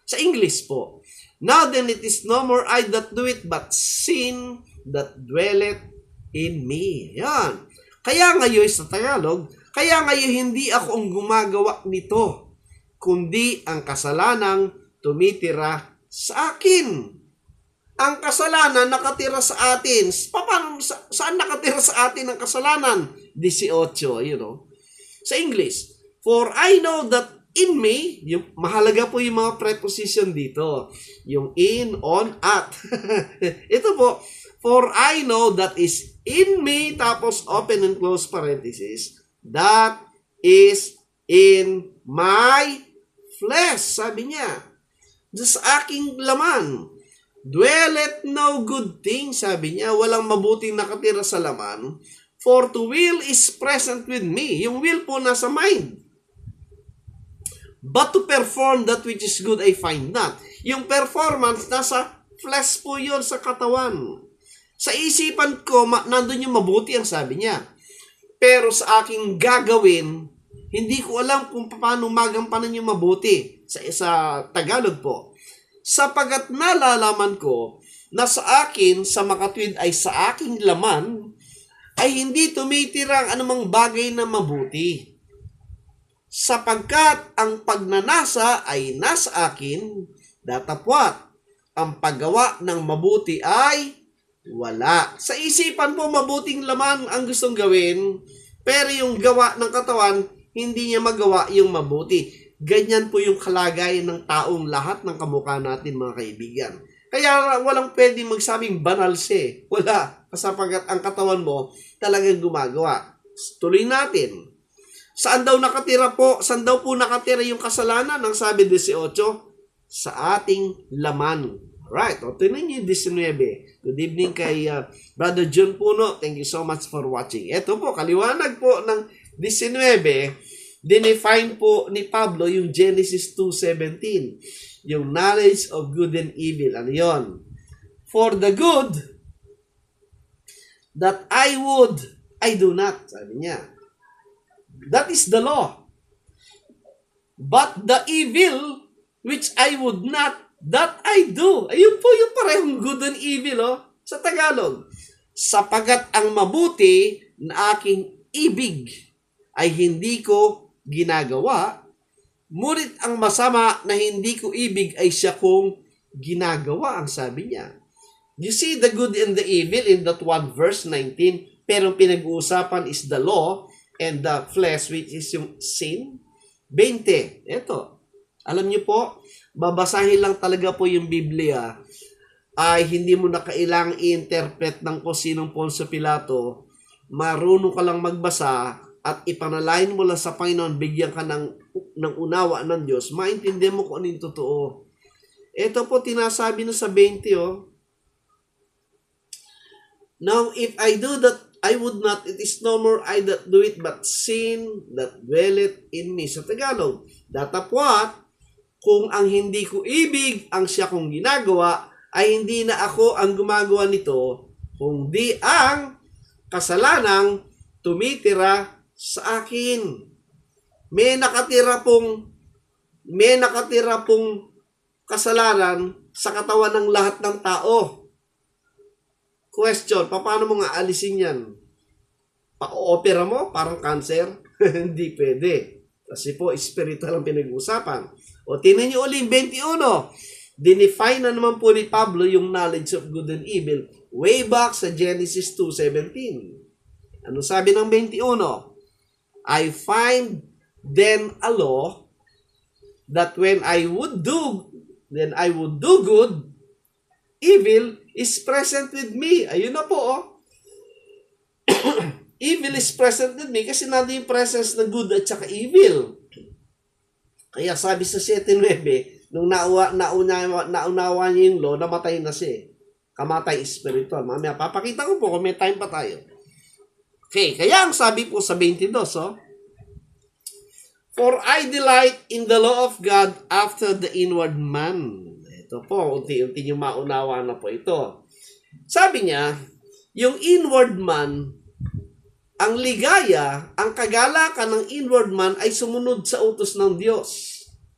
sa English po, now then it is no more I that do it, but sin that dwelleth in me. Yan. Kaya ngayon sa Tagalog, kaya ngayon hindi ako ang gumagawa nito, kundi ang kasalanang tumitira sa akin. Ang kasalanan nakatira sa atin. Saan nakatira sa atin ang kasalanan? 18, Sa English, for I know that in me, yung, mahalaga po yung mga preposition dito. Yung in, on, at. Ito po, for I know that is in me, tapos open and close parenthesis, that is in my flesh. Sabi niya, sa aking laman, dwelleth no good thing, sabi niya, walang mabuting nakatira sa laman, For to will is present with me. Yung will po nasa mind. But to perform that which is good, I find not. Yung performance, nasa flesh po yun sa katawan. Sa isipan ko, nandun yung mabuti ang sabi niya. Pero sa aking gagawin, hindi ko alam kung paano magampanan yung mabuti. Sa Tagalog po. Sapagat nalalaman ko na sa akin, sa makatwid ay sa aking laman, ay hindi tumitira ang anumang bagay na mabuti. Sapagkat ang pagnanasa ay nasa akin, datapwat, ang paggawa ng mabuti ay wala. Sa isipan po, mabuting laman ang gustong gawin, pero yung gawa ng katawan, hindi niya magawa yung mabuti. Ganyan po yung kalagayan ng taong lahat ng kamukha natin, mga kaibigan. Kaya walang pwedeng magsabing banal siya. Wala. Sapagat ang katawan mo talagang gumagawa. Tuloy natin. Saan daw nakatira po? Saan daw po nakatira yung kasalanan? Ang sabi 18, sa ating laman. Right. O, tinan niyo yung 19. Good evening kay Brother John Puno. Thank you so much for watching. Ito po, kaliwanag po ng 19. Dinefine po ni Pablo yung Genesis 2:17. Yung knowledge of good and evil. Ano yun? For the good that I would, I do not. Sabi niya. That is the law. But the evil which I would not, that I do. Ayun po yung parehong good and evil, oh, sa Tagalog. Sapagat ang mabuti na aking ibig ay hindi ko ginagawa, ngunit ang masama na hindi ko ibig ay siya kong ginagawa, ang sabi niya. You see the good and the evil in that one verse 19, pero pinag-uusapan is the law and the flesh, which is yung sin. 20, eto. Alam niyo po, babasahin lang talaga po yung Biblia, ay hindi mo na kailangang i-interpret ng kung sinong Poncio Pilato. Marunong ka lang magbasa at ipanalangin mo lang sa Panginoon, bigyan ka ng unawa ng Diyos, maintindihan mo kung ano yung totoo. Ito po, tinasabi na sa 20, oh. Now, if I do that, I would not, it is no more I that do it, but sin that dwelleth in me. Sa Tagalog, datapwat, kung ang hindi ko ibig ang siya kong ginagawa, ay hindi na ako ang gumagawa nito, kundi ang kasalanang tumitira sa akin. May nakatira pong kasalanan sa katawan ng lahat ng tao. Question, paano mo nga alisin yan? Pa-opera mo? Parang cancer? Hindi pwede. Kasi po, spiritual ang pinag-uusapan. O, tingnan nyo ulit, 21. Dinefine na naman po ni Pablo yung knowledge of good and evil way back sa Genesis 2:17. Ano sabi ng 21? I find then a law that when I would do good, evil is present with me. Ayun na po, oh. Evil is present with me kasi nandun yung presence ng good at saka evil. Kaya sabi sa 7:9, nung naunawa niya yung law, namatay na siya. Kamatay spiritual. Mamaya, papakita ko po kung may time pa tayo. Okay, kaya ang sabi po sa 22, oh, for I delight in the law of God after the inward man. Ito po, unti-unti yung maunawa na po ito. Sabi niya, yung inward man, ang ligaya, ang kagalakan ng inward man ay sumunod sa utos ng Diyos.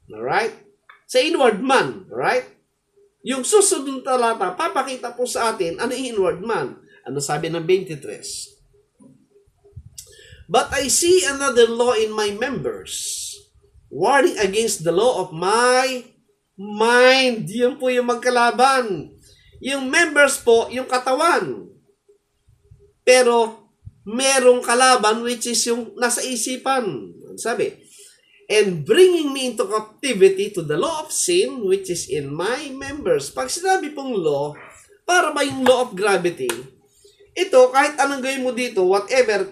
Alright? Sa inward man, alright? Yung susunod na talata, papakita po sa atin, ano yung inward man? Ano sabi ng 23? But I see another law in my members, warning against the law of my mind. Yun po yung magkalaban. Yung members po, yung katawan. Pero, merong kalaban which is yung nasa isipan. Sabi, and bringing me into captivity to the law of sin which is in my members. Pag sinabi pong law, para ba yung law of gravity? Ito, kahit anong gawin mo dito, whatever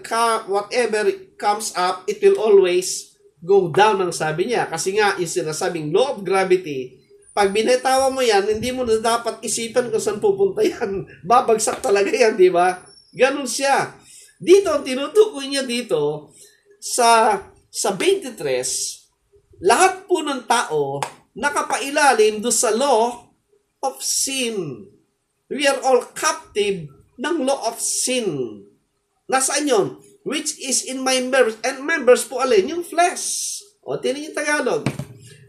comes up, it will always go down, ang sabi niya. Kasi nga, yung sinasabing law of gravity, pag binitawa mo yan, hindi mo na dapat isipan kung saan pupunta yan. Babagsak talaga yan, di ba? Ganun siya. Dito, ang tinutukoy niya dito, sa 23, lahat po ng tao nakapailalim do sa law of sin. We are all captive ng law of sin. Nasaan yun? Which is in my members. And members po alin? Yung flesh. O, tinan yung Tagalog.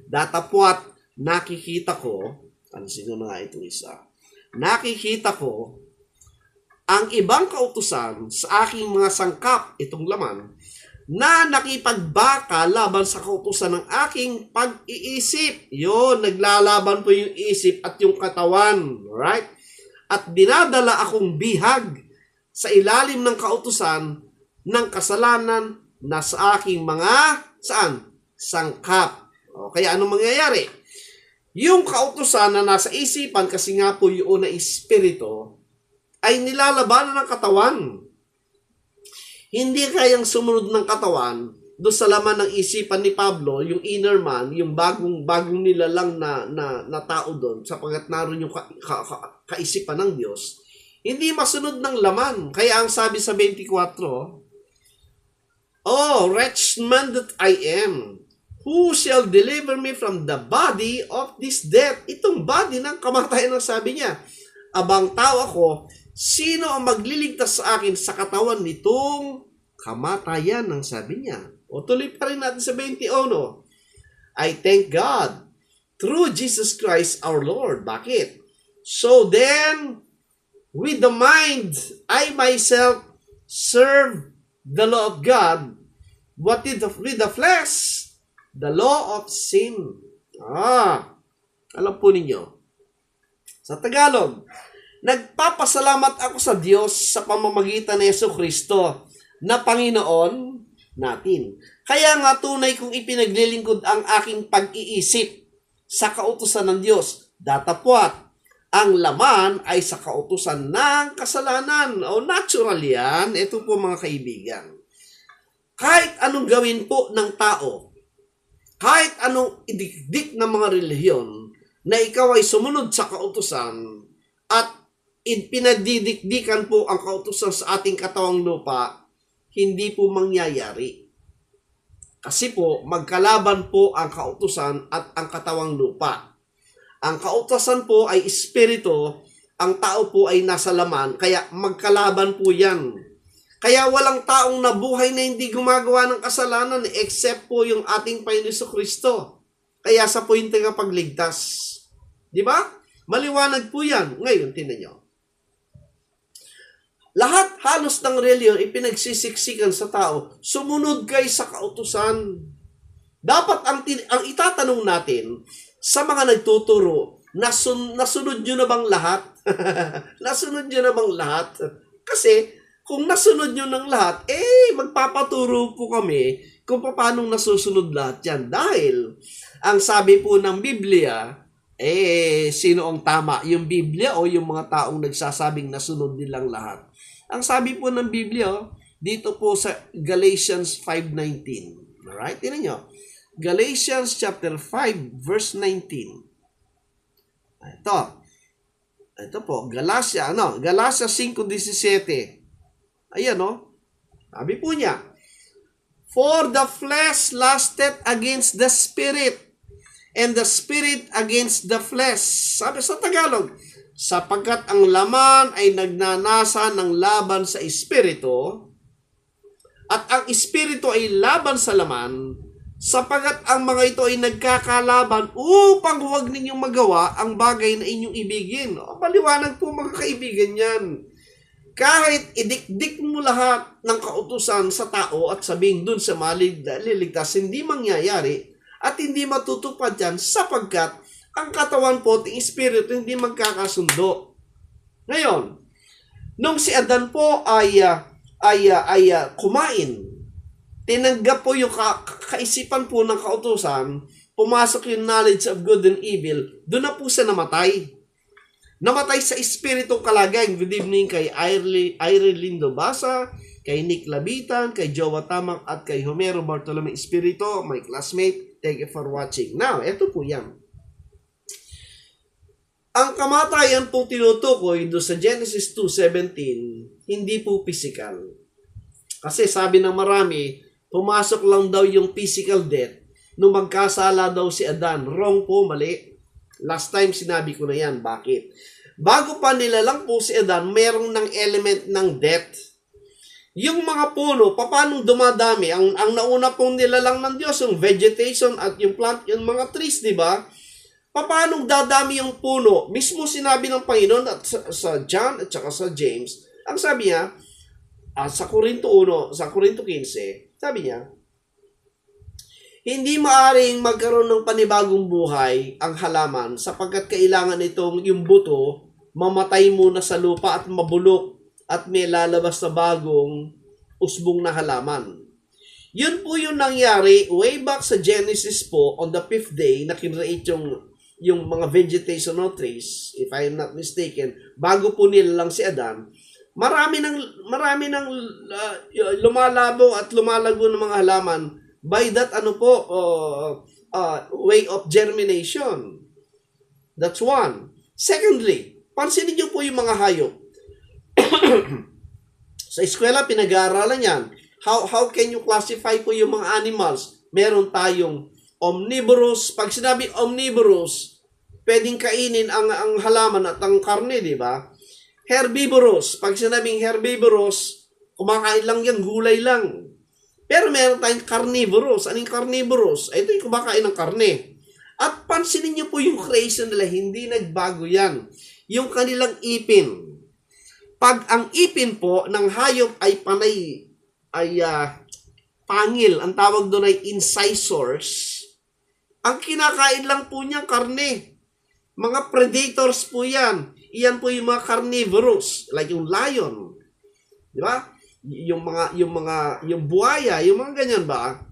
Datapwat, nakikita ko, ano sino na nga itong isa? Nakikita ko, ang ibang kautusan sa aking mga sangkap, itong laman, na nakipagbaka laban sa kautusan ng aking pag-iisip. Yun, naglalaban po yung isip at yung katawan. Right? At dinadala akong bihag sa ilalim ng kautusan ng kasalanan na sa aking mga, saan? Sangkap. O, kaya anong mangyayari? Yung kautusan na nasa isipan, kasi nga po yun na espiritu, ay nilalabanan ng katawan. Hindi kayang sumunod ng katawan doon sa laman ng isipan ni Pablo, yung inner man, yung bagong nilalang na tao doon, sapagkat naroon yung kaisipan ng Diyos, hindi masunod ng laman. Kaya ang sabi sa 24, Oh, wretched man that I am, who shall deliver me from the body of this death? Itong body ng kamatayan ang sabi niya. Abang tao ako, sino ang magliligtas sa akin sa katawan nitong kamatayan ang sabi niya? O tuloy pa rin natin sa 21. I thank God through Jesus Christ our Lord. Bakit? So then, with the mind, I myself serve the law of God. What did with the flesh? The law of sin. Alam po ninyo. Sa Tagalog, nagpapasalamat ako sa Diyos sa pamamagitan ni Jesucristo na Panginoon natin. Kaya nga tunay kong ipinaglilingkod ang aking pag-iisip sa kautusan ng Diyos. Datapwat, ang laman ay sa kautusan ng kasalanan. O natural yan. Ito po mga kaibigan. Kahit anong gawin po ng tao, kahit anong idikdik ng mga relihiyon, na ikaw ay sumunod sa kautusan at pinadidikdikan po ang kautusan sa ating katawang lupa, hindi po mangyayari. Kasi po, magkalaban po ang kautusan at ang katawang lupa. Ang kautusan po ay espiritu, ang tao po ay nasa laman, kaya magkalaban po yan. Kaya walang taong nabuhay na hindi gumagawa ng kasalanan except po yung ating Panginoon Jesucristo. Kaya sa po yung tagapagligtas. Di ba? Maliwanag po yan. Ngayon, tinan nyo. Lahat halos ng reliyon ipinagsisiksikan sa tao, sumunod kayo sa kautusan. Dapat ang itatanong natin sa mga nagtuturo, nasunod nyo na bang lahat? Nasunod nyo na bang lahat? Kasi, kung nasunod nyo ng lahat, magpapaturo po kami kung paano nasusunod lahat yan. Dahil, ang sabi po ng Biblia, sino ang tama? Yung Biblia o yung mga taong nagsasabing nasunod nilang lahat? Ang sabi po ng Biblia, dito po sa Galatians 5:19. Alright? Tingnan nyo. Galatians chapter 5, verse 19. Ito po, Galatia 5:17. Ayan, sabi po niya, For the flesh lusteth against the spirit, and the spirit against the flesh. Sabi sa Tagalog, sapagkat ang laman ay nagnanasa ng laban sa espiritu, at ang espiritu ay laban sa laman, sapagkat ang mga ito ay nagkakalaban upang huwag ninyong magawa ang bagay na inyong ibigin. Maliwanag po mga kaibigan yan. Kahit idikdik mo lahat ng kautusan sa tao at sabihin dun sa maliligtas, hindi mangyayari at hindi matutupad yan sapagkat ang katawan po at espiritu hindi magkakasundo. Ngayon, nung si Adan po ay kumain, tinanggap po yung kaisipan po ng kautusan, pumasok yung knowledge of good and evil, doon na po siya namatay. Namatay sa espiritu kalagayan. Good evening kay Irene Dobasa, kay Nick Labitan, kay Jowa Tamak, at kay Homero Bartolome Espirito, my classmate. Thank you for watching. Now, eto po yan. Ang kamatayan po tinutukoy do sa Genesis 2:17, hindi po physical. Kasi sabi ng marami, pumasok lang daw yung physical death nung magkasala daw si Adan. Wrong po, mali. Last time sinabi ko na yan. Bakit? Bago pa nilalang po si Adan, merong ng element ng death. Yung mga puno, paano dumadami? Ang nauna pong nilalang ng Diyos, yung vegetation at yung plant, yung mga trees, di ba? Paano dadami yung puno? Mismo sinabi ng Panginoon at sa John at saka sa James, ang sabi niya, sa Korinto 1, sa Korinto 15, sabi niya, hindi maaring magkaroon ng panibagong buhay ang halaman sapagkat kailangan itong yung buto mamatay muna sa lupa at mabulok at may lalabas na bagong usbong na halaman. Yun po yung nangyari way back sa Genesis po on the 5th day na kinreate yung mga vegetational trees, if I am not mistaken, bago po nilalang si Adan, marami ng lumalabo at lumalago ng mga halaman by that way of germination. That's one. Secondly, pansinin niyo po yung mga hayop. Sa eskwela, pinag-aaralan yan. How can you classify po yung mga animals? Meron tayong omnivorous. Pag sinabi omnivorous, pwedeng kainin ang halaman at ang karne, di ba? Herbivorous. Pag sinabing herbivorous, kumakain lang yan, gulay lang. Pero meron tayong carnivorous. Anong carnivorous? Ito yung kumakain ng karne. At pansinin niyo po yung creation nila, hindi nagbago yan. Yung kanilang ipin. Pag ang ipin po ng hayop ay pangil, ang tawag doon ay incisors, ang kinakain lang po niya karne. Mga predators po yan. Iyan po yung mga carnivorous, like yung lion. Di ba? Yung buhaya, yung mga ganyan ba?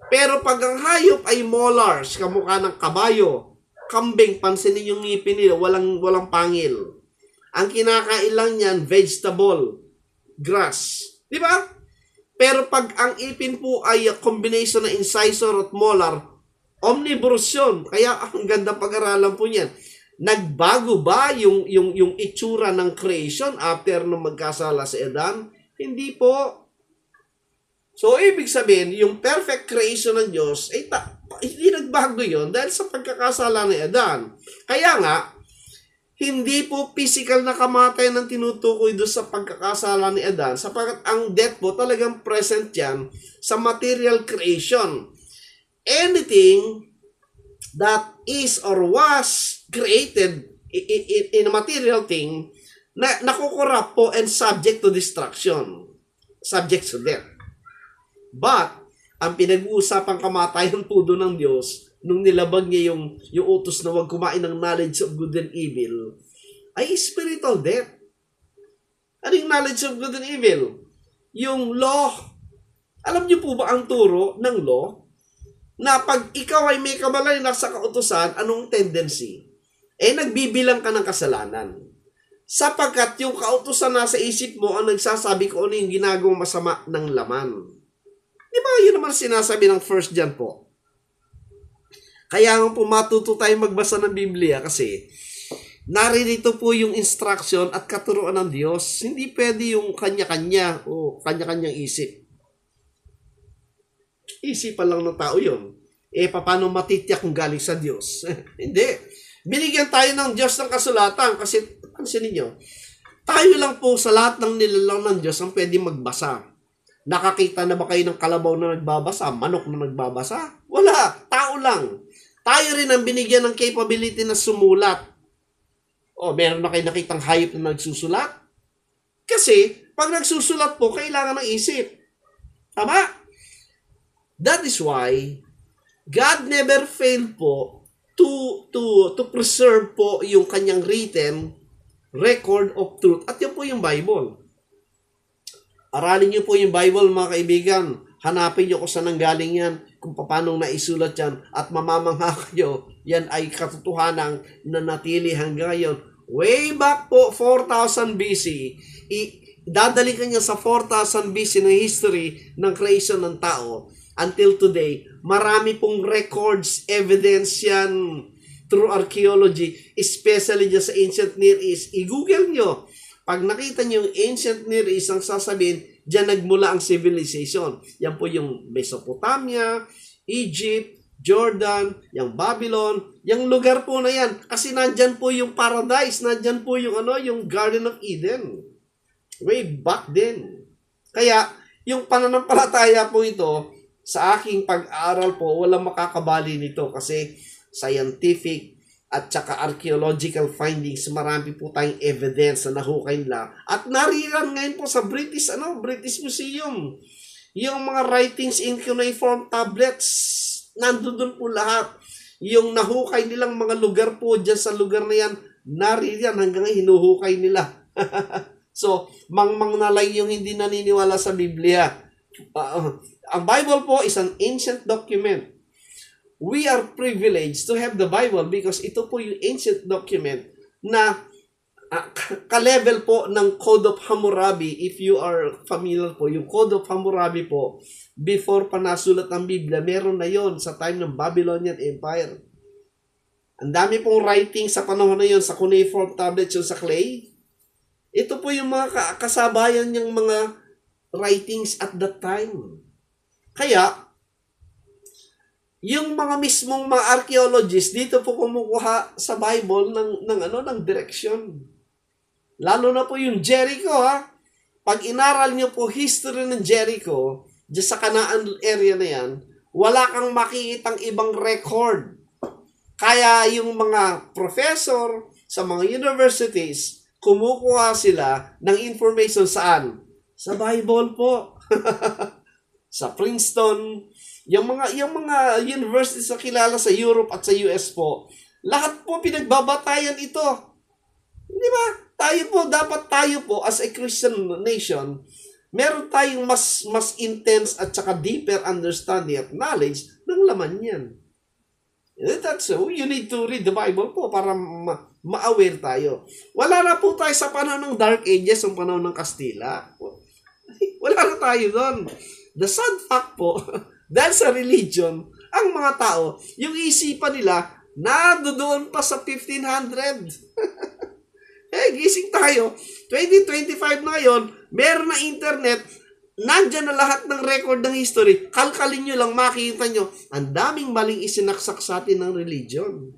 Pero pag ang hayop ay molars, kamukha ng kabayo, kambing, pansinin yung ngipin nila, walang pangil. Ang kinakain lang niyan, vegetable, grass. Di ba? Pero pag ang ipin po ay combination ng incisor at molar, omnivorous yun. Kaya ang ganda pag-aralan po niyan. Nagbago ba yung itsura ng creation after nung magkasala si Adan? Hindi po. So, ibig sabihin, yung perfect creation ng Diyos, hindi nagbago yun dahil sa pagkakasala ni Adan. Kaya nga, hindi po physical na kamatayan ang tinutukoy doon sa pagkakasala ni Adan sapagkat ang death po talagang present yan sa material creation. Anything that is or was created in a material thing na nakukurap po and subject to destruction, subject to death. But, ang pinag-uusapang kamatayan po doon ng Diyos, nung nilabag niya yung utos na huwag kumain ng knowledge of good and evil, ay spiritual death. Ano yung knowledge of good and evil? Yung law. Alam niyo po ba ang turo ng law? Na pag ikaw ay may kamalay na sa kautusan, anong tendency? Nagbibilang ka ng kasalanan. Sapagkat yung kautusan na sa isip mo ang nagsasabi ko ano yung ginagawang masama ng laman. Di ba yun naman sinasabi ng 1 John po? Kaya nga po matuto tayo magbasa ng Biblia kasi naririto po yung instruction at katuruan ng Diyos. Hindi pwede yung kanya-kanya o kanya-kanyang isip. Isipan lang ng tao yun. Paano matitiyak kung galing sa Diyos? Hindi. Binigyan tayo ng Diyos ng kasulatan kasi, pansin ninyo, tayo lang po sa lahat ng nilalang ng Diyos ang pwede magbasa. Nakakita na ba kayo ng kalabaw na nagbabasa? Manok na nagbabasa? Wala. Tao lang. Tayo rin ang binigyan ng capability na sumulat. Meron na kayo nakitang hayop na nagsusulat? Kasi, pag nagsusulat po, kailangan ng isip. Tama? That is why, God never failed po to preserve po yung kanyang written record of truth. At yun po yung Bible. Aralin niyo po yung Bible, mga kaibigan. Hanapin niyo kung saan nanggaling yan, kung paano naisulat yan, at mamamangha kayo, yan ay katotohanan na natili hanggang ngayon. Way back po, 4,000 BC, dadali ka niya sa 4,000 BC ng history ng creation ng tao. Until today, marami pong records, evidence yan through archaeology, especially dyan sa ancient Near East. I-google nyo. Pag nakita niyo yung ancient Near East, ang sasabihin, diyan nagmula ang civilization. Yan po yung Mesopotamia, Egypt, Jordan, yung Babylon, yung lugar po na yan. Kasi nandyan po yung paradise, nandyan po yung yung Garden of Eden. Way back then. Kaya, yung pananampalataya po ito, sa aking pag-aaral po, walang makakabali nito kasi scientific at saka archaeological findings, marami po tayong evidence na nahukay nila. At nariyan ngayon po sa British Museum. Yung mga writings in cuneiform tablets, nandun po lahat. Yung nahukay nilang mga lugar po dyan sa lugar na yan, nariyan hanggang hinuhukay nila. So, mangmang nalay yung hindi naniniwala sa Biblia. Ang Bible po is an ancient document. We are privileged to have the Bible because ito po yung ancient document na ka-level po ng Code of Hammurabi. If you are familiar po, yung Code of Hammurabi po, before pa nasulat ang Biblia, meron na yon sa time ng Babylonian Empire. Ang dami pong writing sa panahon na yon sa cuneiform tablets yung sa clay. Ito po yung mga kasabayan niyang mga writings at that time. Kaya, yung mga mismong mga archaeologists dito po kumukuha sa Bible ng direction. Lalo na po yung Jericho, ha. Pag inaral niyo po history ng Jericho, diyan sa Canaan area na yan, wala kang makikitang ibang record. Kaya yung mga professor sa mga universities, kumukuha sila ng information saan? Sa Bible po. Sa Princeton, yung mga universities na kilala sa Europe at sa US po, lahat po pinagbabatayan ito. Di ba? Dapat tayo po as a Christian nation, meron tayong mas intense at saka deeper understanding at knowledge ng laman yan. That's so, you need to read the Bible po para ma-aware tayo. Wala na po tayo sa panahon ng Dark Ages, yung panahon ng Kastila. Wala na tayo doon. The sad fact po, dahil sa religion, ang mga tao, yung isipan nila, doon pa sa 1500. Gising tayo. 2025 na ngayon, meron na internet, nandyan na lahat ng record ng history. Kalkalin nyo lang, makikita nyo, ang daming maling isinaksak sa atin ng religion.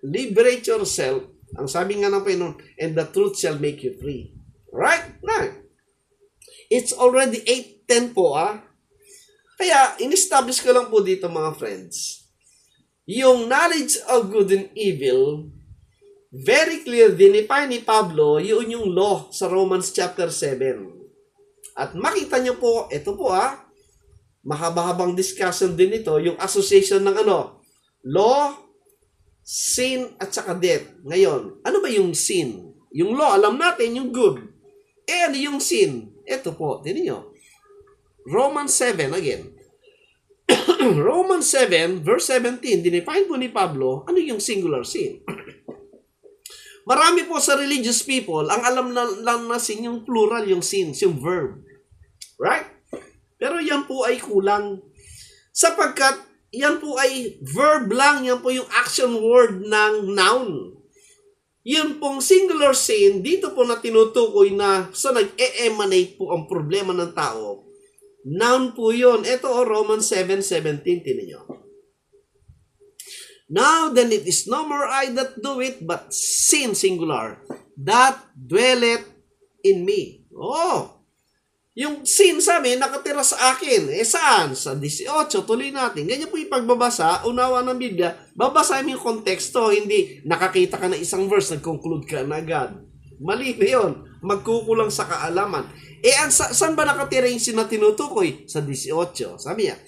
Liberate yourself, ang sabi nga ng Panginoon, and the truth shall make you free. Right? Now, it's already 8:10 po, Kaya, in-establish ko lang po dito mga friends. Yung knowledge of good and evil, very clear, dinefine ni Pablo, yun yung law sa Romans chapter 7. At makita nyo po, ito po mahaba-habang discussion din ito, yung association ng law, sin, at saka death. Ngayon, ano ba yung sin? Yung law, alam natin, yung good. Ano yung sin? Ito po, tinan nyo. Romans 7, again. Romans 7, verse 17, dinefine po ni Pablo, ano yung singular sin? Marami po sa religious people, ang alam lang na sin, yung plural, yung sins, yung verb. Right? Pero yan po ay kulang. Sapagkat, yan po ay verb lang, yan po yung action word ng noun. Yun pong singular sin, dito po na tinutukoy na sa nag-emanate po ang problema ng tao. Noun po yun. Ito Romans 7:17, tinan nyo. Now then it is no more I that do it, but sin singular, that dwelleth in me. Yung sin sa amin, nakatira sa akin. Saan? Sa 18, tuloy natin. Ganyan po yung pagbabasa, unawa ng Biblia, babasahin mo yung konteksto, hindi nakakita ka na isang verse, nag-conclude ka na agad. Mali na yun. Magkukulang sa kaalaman. Saan ba nakatira yung sinatinutukoy? Sa 18. Sabi niya,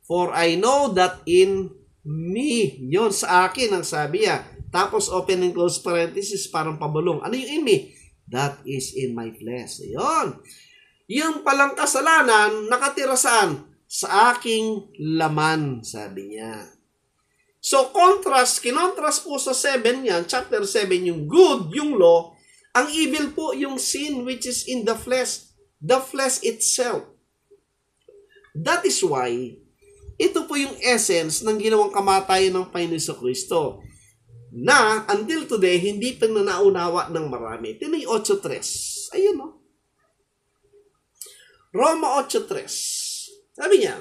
for I know that in me, yun sa akin ang sabi niya. Tapos open and close parenthesis, parang pabulong. Ano yung in me? That is in my flesh. Yun. Yung palang kasalanan, nakatira saan? Sa aking laman, sabi niya. So, kinontrast po sa 7 yan, chapter 7, yung good, yung law, ang evil po, yung sin which is in the flesh itself. That is why, ito po yung essence ng ginawang kamatayan ng Panginoon Kristo. na until today, hindi pa naunawa ng marami. Ito yung 8.3. Ayun, no? Roma 8.3. Sabi niya,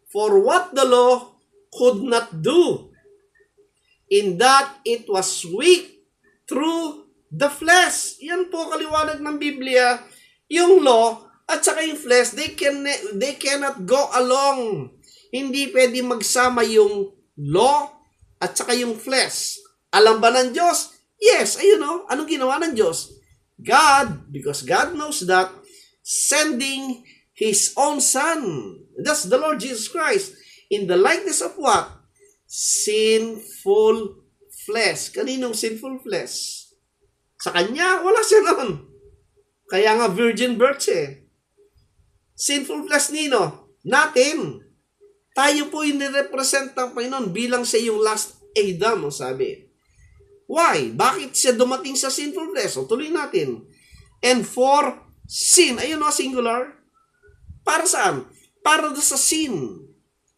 for what the law could not do, in that it was weak through the flesh. Yan po kaliwanag ng Biblia. Yung law at saka yung flesh, they cannot go along. Hindi pwede magsama yung law at saka yung flesh. Alam ba ng Diyos? Yes, ayun o. Anong ginawa ng Diyos? God, because God knows that, sending His own Son, that's the Lord Jesus Christ, in the likeness of what? Sinful flesh. Kaninong sinful flesh? Sa Kanya, wala siya noon. Kaya nga virgin birth siya. Sinful flesh nino? Natin. Tayo po yung nirepresent ng Panginoon bilang siya yung last Adam, sabi. Why? Bakit siya dumating sa sinful flesh? O, tuloy natin. And for sin. Ayun o, singular. Para saan? Para sa sin.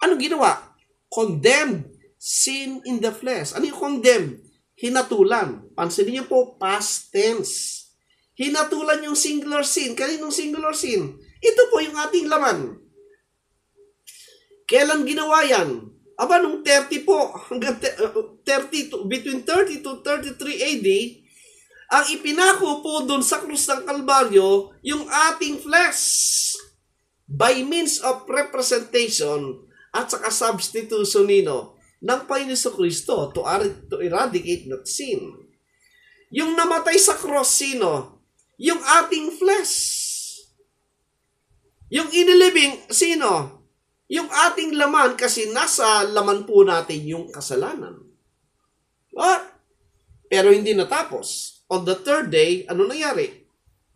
Ano ginawa? Condemned sin in the flesh. Ano yung condemned? Hinatulan. Pansinin niyo po, past tense. Hinatulan yung singular sin. Kaninong singular sin? Ito po yung ating laman. Kailan ginawa yan? Aba, nung 30 po, hanggang 30 between 30 to 33 AD, ang ipinako po doon sa krus ng Kalbaryo, yung ating flesh, by means of representation at saka substitution nino ng Panginoon Kristo to eradicate that sin. Yung namatay sa cross, sino? Yung ating flesh. Yung inilibing, sino? Yung ating laman, kasi nasa laman po natin yung kasalanan. What? Pero hindi natapos. On the third day, ano nangyari?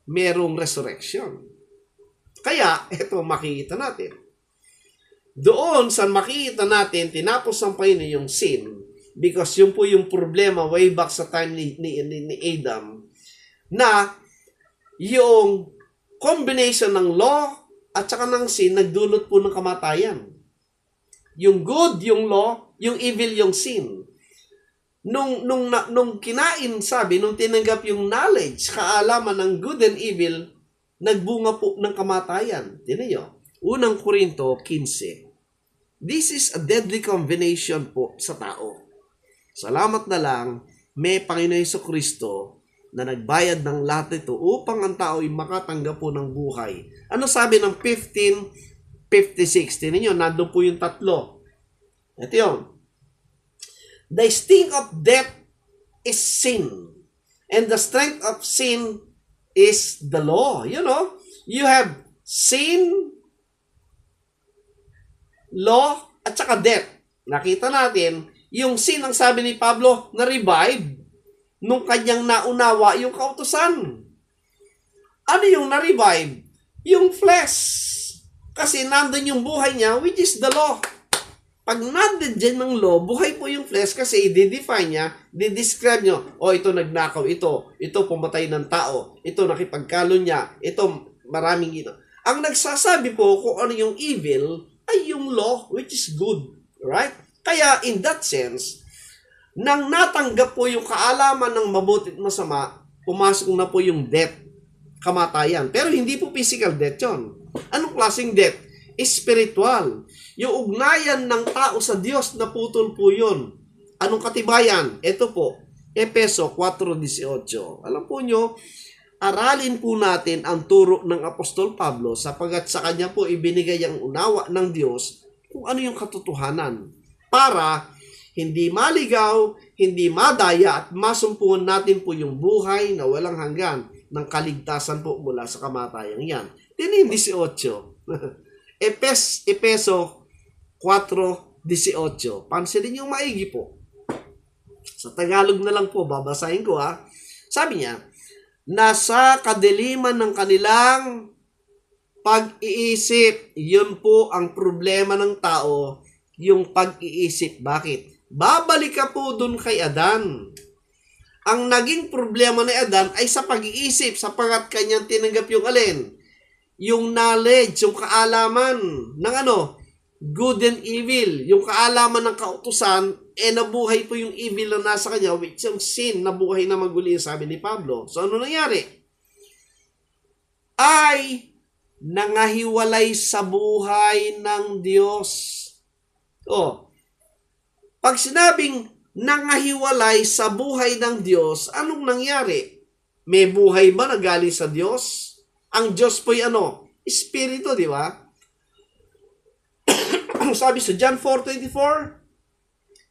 Merong resurrection. Kaya, ito makikita natin. Doon, sa makikita natin, tinapos ng Panginoon yung sin, because yun po yung problema way back sa time ni Adam, na yung combination ng law at saka ng sin, nagdulot po ng kamatayan. Yung good, yung law, yung evil, yung sin. Nung kinain, sabi, nung tinanggap yung knowledge, kaalaman ng good and evil, nagbunga po ng kamatayan. Tinan nyo, unang Korinto 15. This is a deadly combination po sa tao. Salamat na lang, may Panginoon Jesucristo na nagbayad ng lahat ito upang ang tao ay makatanggap po ng buhay. Ano sabi ng 15:56? Tinan nyo, nandun po yung tatlo. Ito yun. The sting of death is sin. And the strength of sin is the law. You know, you have sin, law, at saka death. Nakita natin, yung sin, ang sabi ni Pablo, na-revive nung kanyang naunawa yung kautusan. Ano yung na-revive? Yung flesh. Kasi nandun yung buhay niya, which is the law. Pag nandun dyan ng law, buhay po yung flesh kasi i-define niya, i-describe nyo, ito nagnakaw, ito pumatay ng tao, ito nakipagkalo niya, ito maraming ito. Ang nagsasabi po kung ano yung evil, ay yung law, which is good. Right? Kaya in that sense, nang natanggap po yung kaalaman ng mabuti at masama, pumasok na po yung death, kamatayan. Pero hindi po physical death yun. Anong klaseng death? Spiritual. Yung ugnayan ng tao sa Diyos, naputol po yun. Anong katibayan? Ito po, Efeso 4:18. Alam po nyo, aralin po natin ang turo ng Apostol Pablo sapagat sa kanya po ibinigay ang unawa ng Diyos kung ano yung katotohanan para hindi maligaw, hindi madaya at masumpungan natin po yung buhay na walang hanggan ng kaligtasan po mula sa kamatayang yan. Tinan 18. Efeso 4:18. Pansinin yung maigi po. Sa Tagalog na lang po, babasahin ko ha. Sabi niya, nasa kadiliman ng kanilang pag-iisip. Yun po ang problema ng tao, yung pag-iisip. Bakit? Babalik ka po dun kay Adan. Ang naging problema ni Adan ay sa pag-iisip sapagat kanyang tinanggap yung alin? Yung knowledge, yung kaalaman ng ano? Good and evil. Yung kaalaman ng kautusan nabuhay po yung evil na nasa kanya, which yung sin, nabuhay na maguli, sabi ni Pablo. So, ano nangyari? Ay nangahiwalay sa buhay ng Diyos. Pag sinabing nangahiwalay sa buhay ng Diyos, anong nangyari? May buhay ba na galing sa Diyos? Ang Diyos po'y Espiritu, di ba? Sabi sa John 4:24,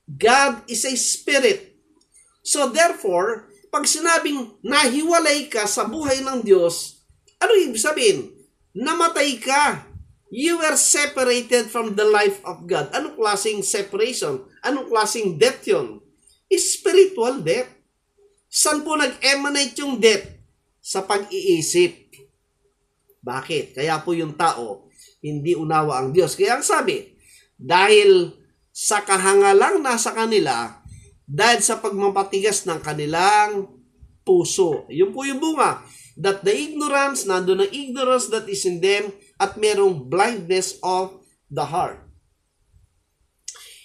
God is a spirit. So therefore, pag sinabing nahiwalay ka sa buhay ng Diyos, ano ibig sabihin? Namatay ka. You were separated from the life of God. Anong klaseng separation? Anong klaseng death yun? Spiritual death. Saan po nag-emanate yung death? Sa pag-iisip. Bakit? Kaya po yung tao, hindi unawa ang Diyos. Kaya ang sabi, dahil sa kahangalang nasa kanila, dahil sa pagmapatigas ng kanilang puso. Yun po yung bunga. That the ignorance, nandun ang ignorance that is in them, at merong blindness of the heart.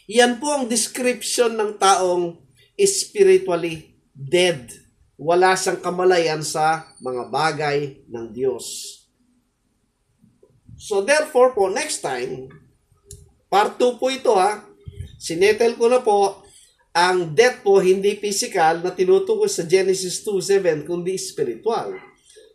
Yan po ang description ng taong spiritually dead. Wala siyang kamalayan sa mga bagay ng Diyos. So therefore po, next time, part 2 po ito Sinetel ko na po, ang death po hindi physical na tinutukoy sa Genesis 2:7 kundi spiritual.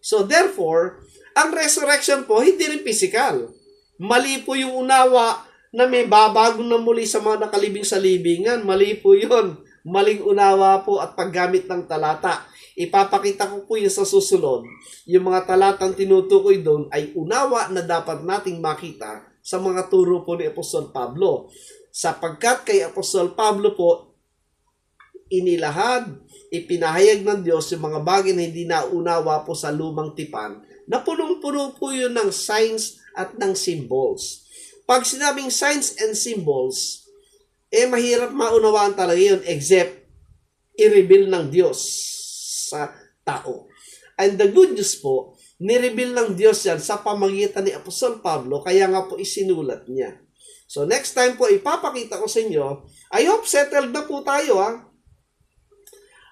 So therefore, ang resurrection po hindi rin physical. Mali po yung unawa na may babago na muli sa mga nakalibing sa libingan. Mali po yun. Maling unawa po at paggamit ng talata. Ipapakita ko po yun sa susunod. Yung mga talatang tinutukoy doon ay unawa na dapat nating makita sa mga turo po ni Apostol Pablo. Sapagkat kay Apostol Pablo po, inilahad, ipinahayag ng Diyos yung mga bagay na hindi naunawa po sa lumang tipan, na punong-puno po yun ng signs at ng symbols. Pag sinabing signs and symbols, mahirap maunawaan talaga yun except i-reveal ng Diyos sa tao. And the good news po, ni-reveal ng Diyos yan sa pamagitan ni Apostol Pablo, kaya nga po isinulat niya. So next time po, ipapakita ko sa inyo, I hope settled na po tayo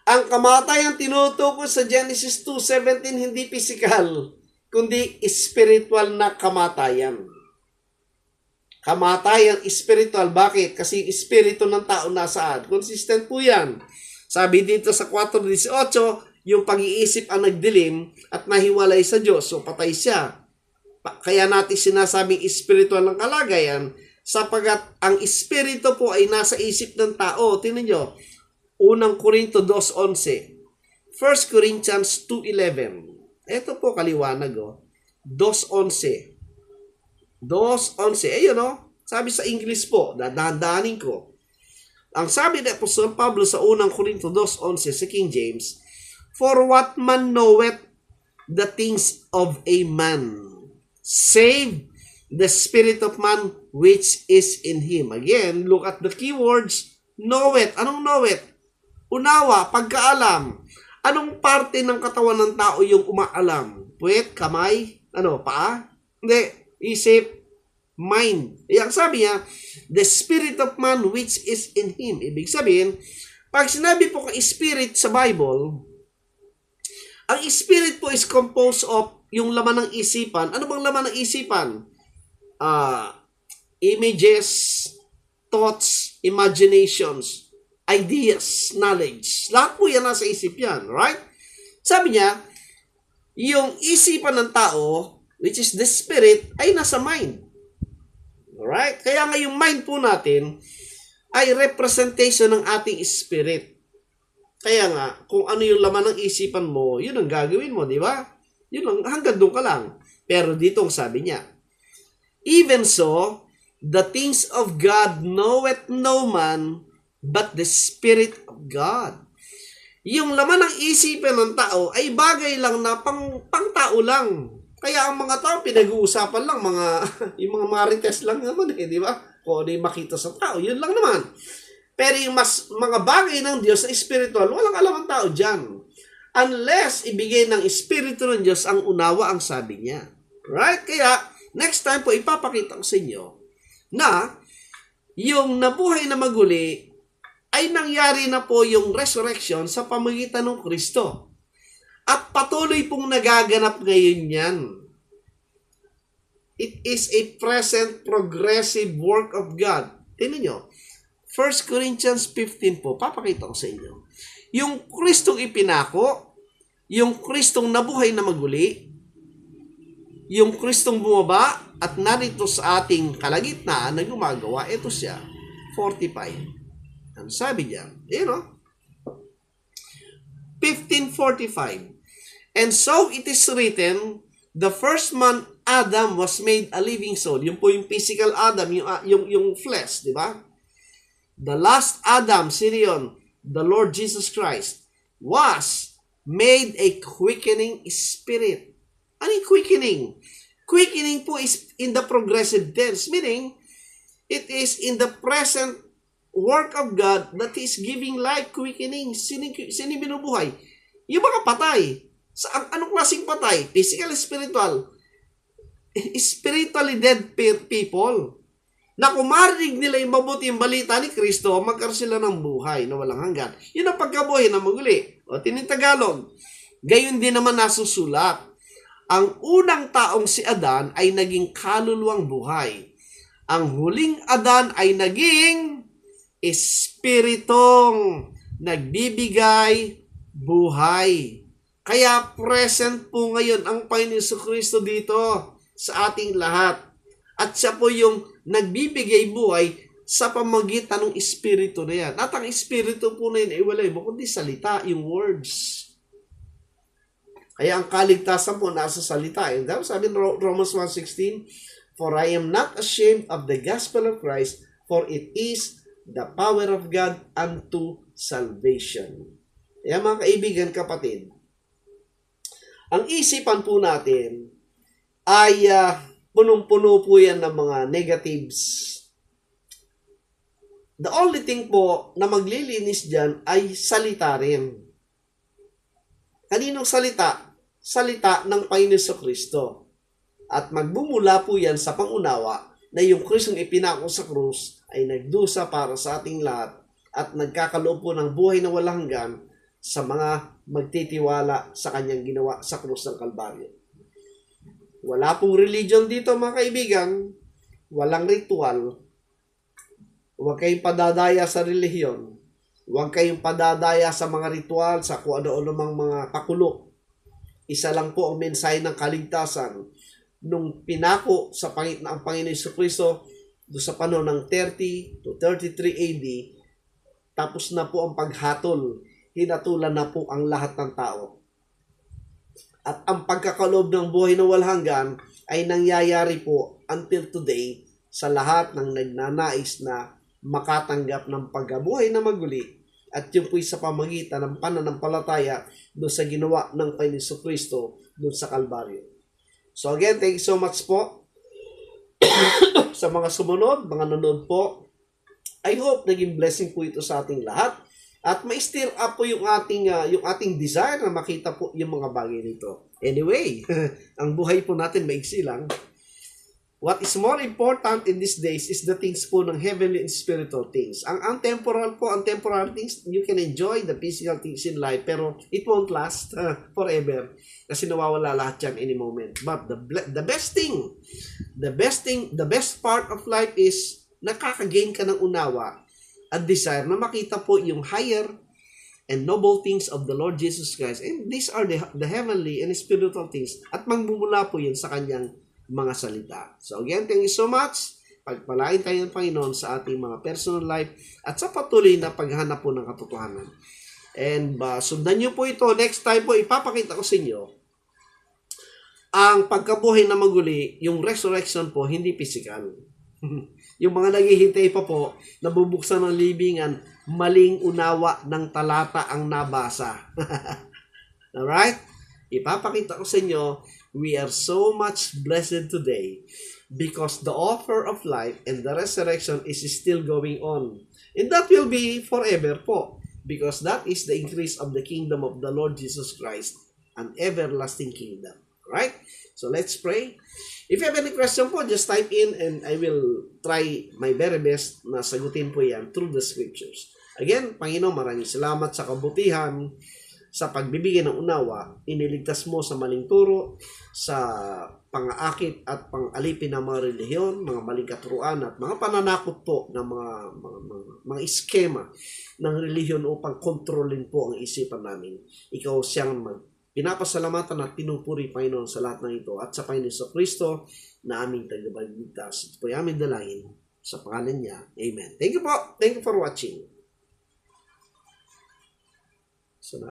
Ang kamatayan tinutukoy sa Genesis 2:17 hindi physical, kundi spiritual na kamatayan. Kamatayan spiritual. Bakit? Kasi espiritu ng tao nasaan. Consistent po yan. Sabi dito sa 4:18, yung pag-iisip ang nagdilim at nahiwalay sa Diyos. So patay siya. Kaya natin sinasabing spiritual ng kalagayan, sapagat ang espiritu po ay nasa isip ng tao. Tingnan nyo, unang Korinto 2:11, 1 Corinthians 2:11. Ito po kaliwanag 2:11. 2:11. Ayun sabi sa English po, dadaanin ko. Ang sabi ni Apostol Pablo sa unang Korinto 2:11 sa King James, for what man knoweth the things of a man, save the spirit of man which is in him. Again, look at the keywords. Knoweth. Anong knoweth? Unawa, pagkaalam. Anong parte ng katawan ng tao yung umaalam? Puwet, kamay, paa? Hindi, isip, mind. Ang sabi niya, the spirit of man which is in him. Ibig sabihin, pag sinabi po ka spirit sa Bible, ang spirit po is composed of yung laman ng isipan. Ano bang laman ng isipan? Images, thoughts, imaginations, ideas, knowledge. Lahat po yan nasa isip yan, right? Sabi niya, yung isipan ng tao, which is the spirit, ay nasa mind. Alright? Kaya nga yung mind po natin ay representation ng ating spirit. Kaya nga, kung ano yung laman ng isipan mo, yun ang gagawin mo, di ba? Yun lang, hanggang doon ka lang. Pero dito ang sabi niya, even so, the things of God knoweth no man, but the Spirit of God. Yung laman ng isipan ng tao ay bagay lang na pang tao lang. Kaya ang mga tao pinag-uusapan lang yung mga marites lang naman di ba? Kung ano yung makita sa tao, yun lang naman. Pero yung mga bagay ng Diyos na spiritual, walang alam ang tao dyan. Unless ibigay ng Espiritu ng Diyos ang unawa ang sabi niya. Right? Kaya, next time po ipapakita ko sa inyo na yung nabuhay na maguli ay nangyari na po yung resurrection sa pamagitan ng Kristo. At patuloy pong nagaganap ngayon yan. It is a present progressive work of God. Tingnan nyo, 1 Corinthians 15 po, papakita ko sa inyo. Yung Kristong ipinako, yung Kristong nabuhay na maguli, yung Kristong bumaba at narito sa ating kalagitnaan na gumagawa, ito siya, 45. Ang sabi niya, 15:45. And so it is written, the first man Adam was made a living soul. Yung po yung physical Adam, yung flesh, di ba? The last Adam, Sirion, the Lord Jesus Christ, was made a quickening spirit. Ano yung quickening? Quickening po is in the progressive tense, meaning it is in the present work of God that is giving life, quickening. Sino binubuhay? Yung mga patay. Anong klaseng patay? Physical, spiritual. Spiritually dead people. Na kung marinig nila yung mabuti yung balita ni Kristo, magkaroon sila ng buhay na walang hanggan. Yun ang pagkabuhay na maguli. O tinitagalog. Gayon din naman nasusulat. Ang unang taong si Adan ay naging kaluluwang buhay. Ang huling Adan ay naging espiritong nagbibigay buhay. Kaya present po ngayon ang Panginoon Kristo dito sa ating lahat. At siya po yung nagbibigay buhay sa pamagitan ng Espiritu na yan. At ang Espiritu po na yun ay wala iba kundi salita, yung words. Kaya ang kaligtasan po nasa salita. And sabi in Romans 1:16, for I am not ashamed of the gospel of Christ, for it is the power of God unto salvation. Kaya mga kaibigan, kapatid, ang isipan po natin ay punong-puno po yan ng mga negatives. The only thing po na maglilinis dyan ay salita rin. Kaninong salita? Salita ng Panginoon Kristo. At magbumula po yan sa pangunawa na yung Kristong ipinako sa krus ay nagdusa para sa ating lahat at nagkakaloob po ng buhay na walang hanggan sa mga magtitiwala sa kanyang ginawa sa krus ng Kalbaryo. Wala pong religion dito mga kaibigan, walang ritual. Huwag kayong padadaya sa relihiyon. Huwag kayong padadaya sa mga ritual, sa kung ano-ano mga pakulo. Isa lang po ang mensahe ng kaligtasan. Nung pinako sa ang Panginoon Jesucristo doon sa panahon ng 30 to 33 AD, tapos na po ang paghatol. Hinatulan na po ang lahat ng tao. At ang pagkakaloob ng buhay na walang hanggan ay nangyayari po until today sa lahat ng nagnanais na makatanggap ng pagkabuhay na maguli at yung po'y sa pamagitan ng pananampalataya doon sa ginawa ng Panginoon Kristo doon sa Kalbaryo. So again, thank you so much po sa mga sumunod, mga nanood po. I hope naging blessing po ito sa ating lahat. At ma-stir up po yung ating desire na makita po yung mga bagay nito. Anyway, ang buhay po natin maiksi lang. What is more important in these days is the things po ng heavenly and spiritual things. Ang temporal po, ang temporal things, you can enjoy the physical things in life, pero it won't last forever. Kasi nawawala lahat yan any moment. But the best part of life is nakaka-gain ka ng unawa at desire na makita po yung higher and noble things of the Lord Jesus Christ. And these are the heavenly and spiritual things. At magmumula po yun sa kanyang mga salita. So again, thank you so much. Pagpalain tayo ng Panginoon sa ating mga personal life at sa patuloy na paghanap po ng katotohanan. And sundan nyo po ito. Next time po, ipapakita ko sa inyo ang pagkabuhay na maguli, yung resurrection po, hindi physical. Yung mga naghihintay pa po, nabubuksan ng libingan, maling unawa ng talata ang nabasa. Alright? Ipapakita ko sa inyo, we are so much blessed today because the offer of life and the resurrection is still going on. And that will be forever po because that is the increase of the kingdom of the Lord Jesus Christ, an everlasting kingdom. Alright? So let's pray. If you have any question po, just type in and I will try my very best na sagutin po yan through the scriptures. Again, Panginoon, maraming salamat sa kabutihan, sa pagbibigay ng unawa, iniligtas mo sa maling turo, sa pang-aakit at pang-alipin ng mga relihiyon, mga maling katuruan at mga pananakot po ng mga eskema ng relihiyon upang kontrolin po ang isipan namin. Ikaw siyang pinapasalamatan at pinupuri, Panginoon, sa lahat ng ito at sa Panginoon sa Kristo na aming tagapagligtas. Ito po ay aming dalangin sa pangalan niya. Amen. Thank you po. Thank you for watching.